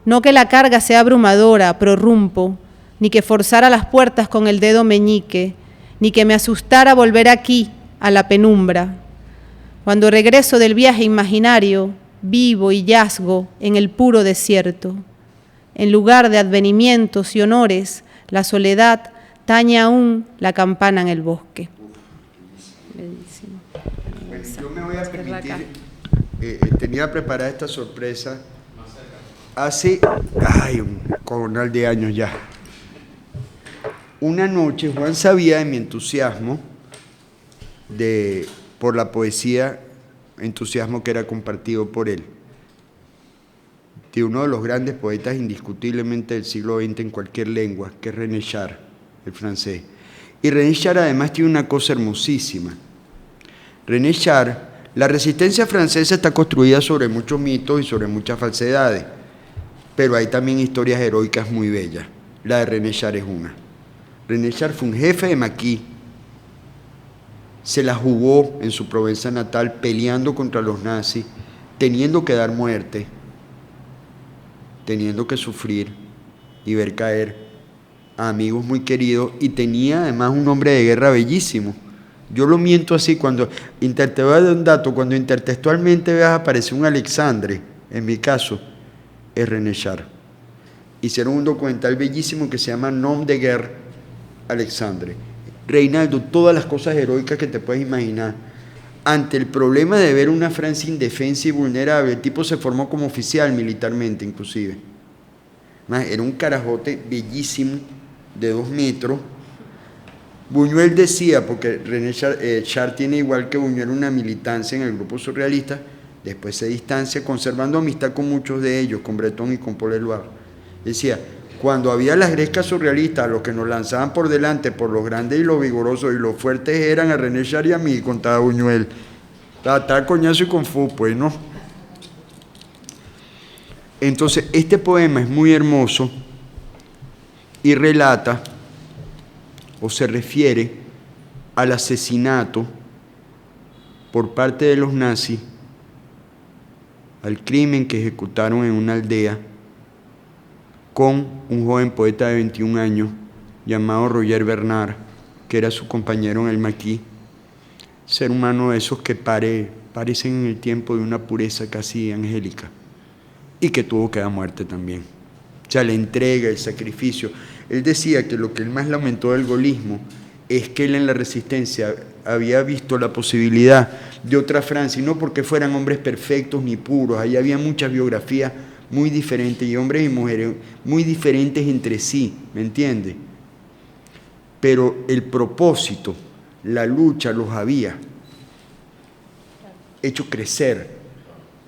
No que la carga sea abrumadora, prorrumpo, ni que forzara las puertas con el dedo meñique, ni que me asustara volver aquí, a la penumbra. Cuando regreso del viaje imaginario, vivo y yazgo en el puro desierto. En lugar de advenimientos y honores, la soledad tañe aún la campana en el bosque. Bellísimo. Bueno, yo me voy a permitir, tenía preparada esta sorpresa hace, un cojonal de años ya. Una noche Juan sabía de mi entusiasmo por la poesía, entusiasmo que era compartido por él, de uno de los grandes poetas indiscutiblemente del siglo XX en cualquier lengua, que es René Char, el francés. Y René Char además tiene una cosa hermosísima. René Char, la resistencia francesa está construida sobre muchos mitos y sobre muchas falsedades, pero hay también historias heroicas muy bellas. La de René Char es una. René Char fue un jefe de maquis, se la jugó en su Provenza natal peleando contra los nazis, teniendo que dar muerte, teniendo que sufrir y ver caer a amigos muy queridos, y tenía además un nombre de guerra bellísimo. Yo lo miento así, cuando te voy a dar un dato, cuando intertextualmente veas aparecer un Alexandre, en mi caso, es René Char. Hicieron un documental bellísimo que se llama Nom de Guerre Alexandre. Reinaldo, todas las cosas heroicas que te puedes imaginar. Ante el problema de ver una Francia indefensa y vulnerable, el tipo se formó como oficial militarmente, inclusive. Era un carajote bellísimo, de 2 metros. Buñuel decía, porque René Char tiene igual que Buñuel una militancia en el grupo surrealista, después se distancia, conservando amistad con muchos de ellos, con Breton y con Paul Eluard. Decía, cuando había las grescas surrealistas, los que nos lanzaban por delante por los grandes y los vigorosos y los fuertes eran a René Char y a mí, contaba Buñuel. Estaba coñazo y con fu, pues, ¿no? Entonces, este poema es muy hermoso y relata o se refiere al asesinato por parte de los nazis, al crimen que ejecutaron en una aldea con un joven poeta de 21 años llamado Roger Bernard, que era su compañero en el maquis, ser humano de esos que parecen en el tiempo de una pureza casi angélica, y que tuvo que dar muerte también. O sea, la entrega, el sacrificio. Él decía que lo que él más lamentó del gaullismo es que él en la resistencia había visto la posibilidad de otra Francia, y no porque fueran hombres perfectos ni puros, ahí había muchas biografías muy diferentes, y hombres y mujeres muy diferentes entre sí, ¿me entiendes? Pero el propósito, la lucha los había. hecho crecer.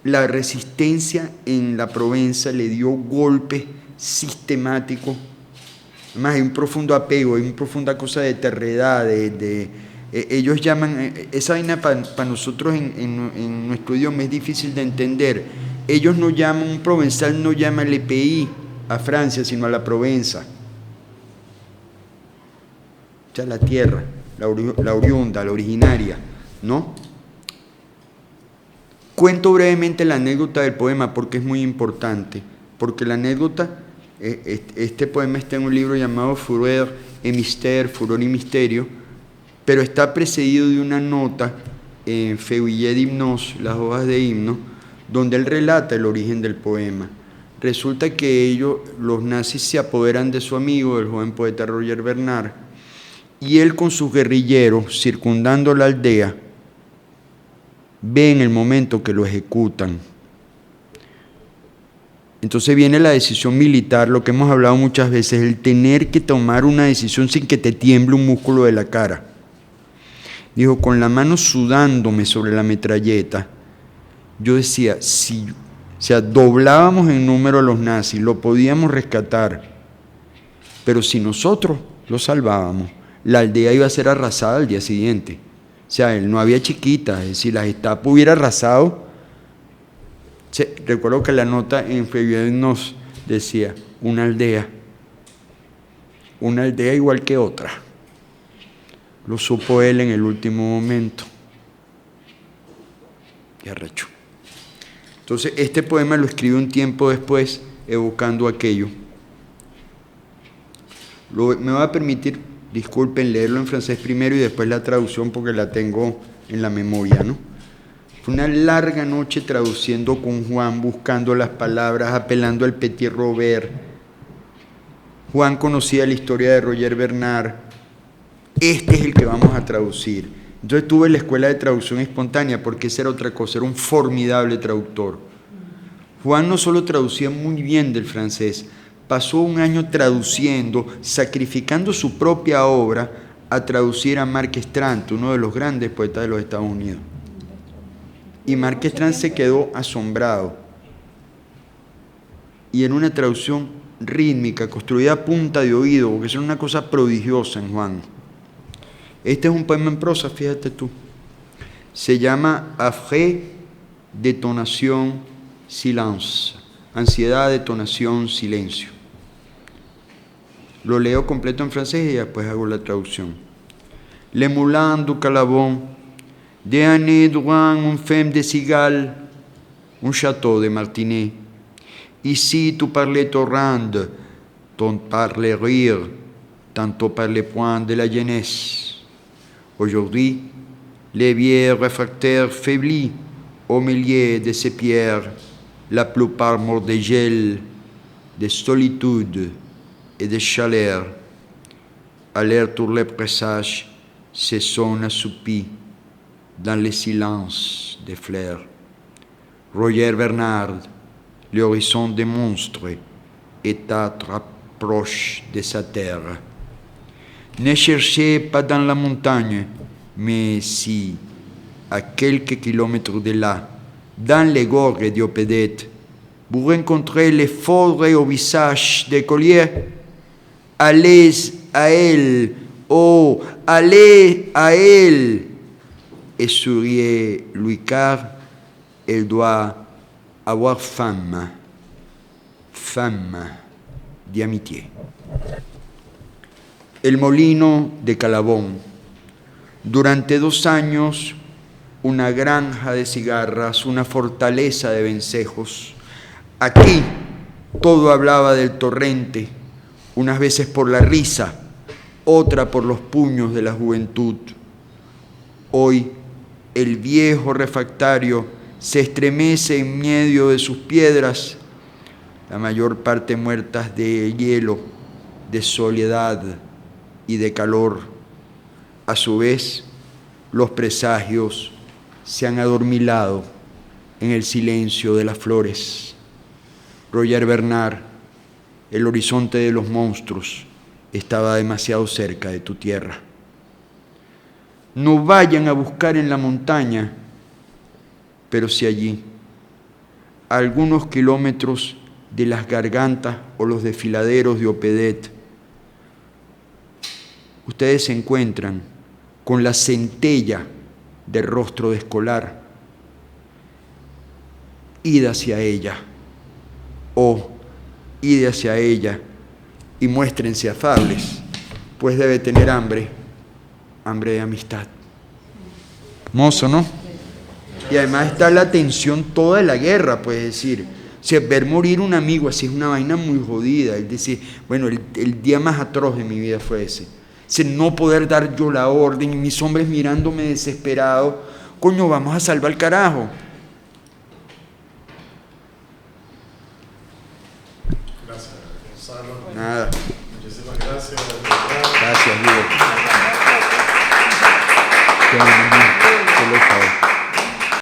La resistencia en la Provenza le dio golpes sistemáticos. Además hay un profundo apego, hay una profunda cosa de terredad, ellos llaman, esa vaina para nosotros en nuestro idioma es difícil de entender. Ellos no llaman, un provenzal no llama el EPI a Francia, sino a la Provenza. O sea, la tierra, la oriunda, la originaria, ¿no? Cuento brevemente la anécdota del poema porque es muy importante, porque la anécdota, este poema está en un libro llamado Fureur et Mystère, Furor y Misterio, pero está precedido de una nota en Feuillet d'Hymnos, las hojas de himno, donde él relata el origen del poema. Resulta que los nazis se apoderan de su amigo, el joven poeta Roger Bernard, y él con sus guerrilleros, circundando la aldea, ve en el momento que lo ejecutan. Entonces viene la decisión militar, lo que hemos hablado muchas veces, el tener que tomar una decisión sin que te tiemble un músculo de la cara. Dijo, con la mano sudándome sobre la metralleta, yo decía, doblábamos en número a los nazis, lo podíamos rescatar, pero si nosotros lo salvábamos, la aldea iba a ser arrasada al día siguiente. O sea, no había chiquitas, es decir, la Gestapo hubiera arrasado. Recuerdo que la nota en Feuillet nos decía, una aldea igual que otra. Lo supo él en el último momento. Y arrechó. Entonces, este poema lo escribió un tiempo después, evocando aquello. Me va a permitir, disculpen, leerlo en francés primero y después la traducción porque la tengo en la memoria, ¿no? Fue una larga noche traduciendo con Juan, buscando las palabras, apelando al Petit Robert. Juan conocía la historia de Roger Bernard. Este es el que vamos a traducir. Entonces tuve la escuela de traducción espontánea porque esa era otra cosa, era un formidable traductor. Juan no solo traducía muy bien del francés, pasó un año traduciendo, sacrificando su propia obra a traducir a Marc Strand, uno de los grandes poetas de los Estados Unidos. Y Marc Strand se quedó asombrado. Y en una traducción rítmica, construida a punta de oído, porque es una cosa prodigiosa en Juan. Este es un poema en prosa, fíjate tú. Se llama Affreux, détonation, silence. Ansiedad, detonación, silencio. Lo leo completo en francés y después hago la traducción. Le moulin du Calabon, des années durant une femme de cigale, un château de Martinet. Ici, tu parlais torrent, ton parlais rire, tantôt par les points de la jeunesse. Aujourd'hui, les vieux réfractaires faiblis, au milieu de ces pierres, la plupart morts de gel, de solitude et de chaleur, à l'air tous les présages se sont assoupis dans le silence des fleurs. Roger Bernard, l'horizon des monstres, est très proche de sa terre. Ne cherchez pas dans la montagne, mais si, à quelques kilomètres de là, dans les gorges d'Iopédète, vous rencontrez les forêts au visage d'écoliers, allez à elle, oh, allez à elle, et souriez-lui car elle doit avoir femme d'amitié. El molino de Calabón. Durante 2 años, una granja de cigarras, una fortaleza de vencejos. Aquí todo hablaba del torrente, unas veces por la risa, otra por los puños de la juventud. Hoy el viejo refractario se estremece en medio de sus piedras, la mayor parte muertas de hielo, de soledad y de calor. A su vez, los presagios se han adormilado en el silencio de las flores. Roger Bernard, el horizonte de los monstruos estaba demasiado cerca de tu tierra. No vayan a buscar en la montaña pero si allí, a algunos kilómetros de las gargantas o los desfiladeros de Opedet, ustedes se encuentran con la centella de rostro de escolar, id hacia ella, id hacia ella y muéstrense afables, pues debe tener hambre de amistad. Mozo, ¿no? Y además está la tensión toda de la guerra, pues decir, si ver morir un amigo así es una vaina muy jodida. Es decir, bueno, el día más atroz de mi vida fue ese. No poder dar yo la orden y mis hombres mirándome desesperado. Coño, vamos a salvar el carajo. Gracias, Gonzalo. Nada. Muchísimas gracias. Gracias, Diego. Qué bueno, qué loco.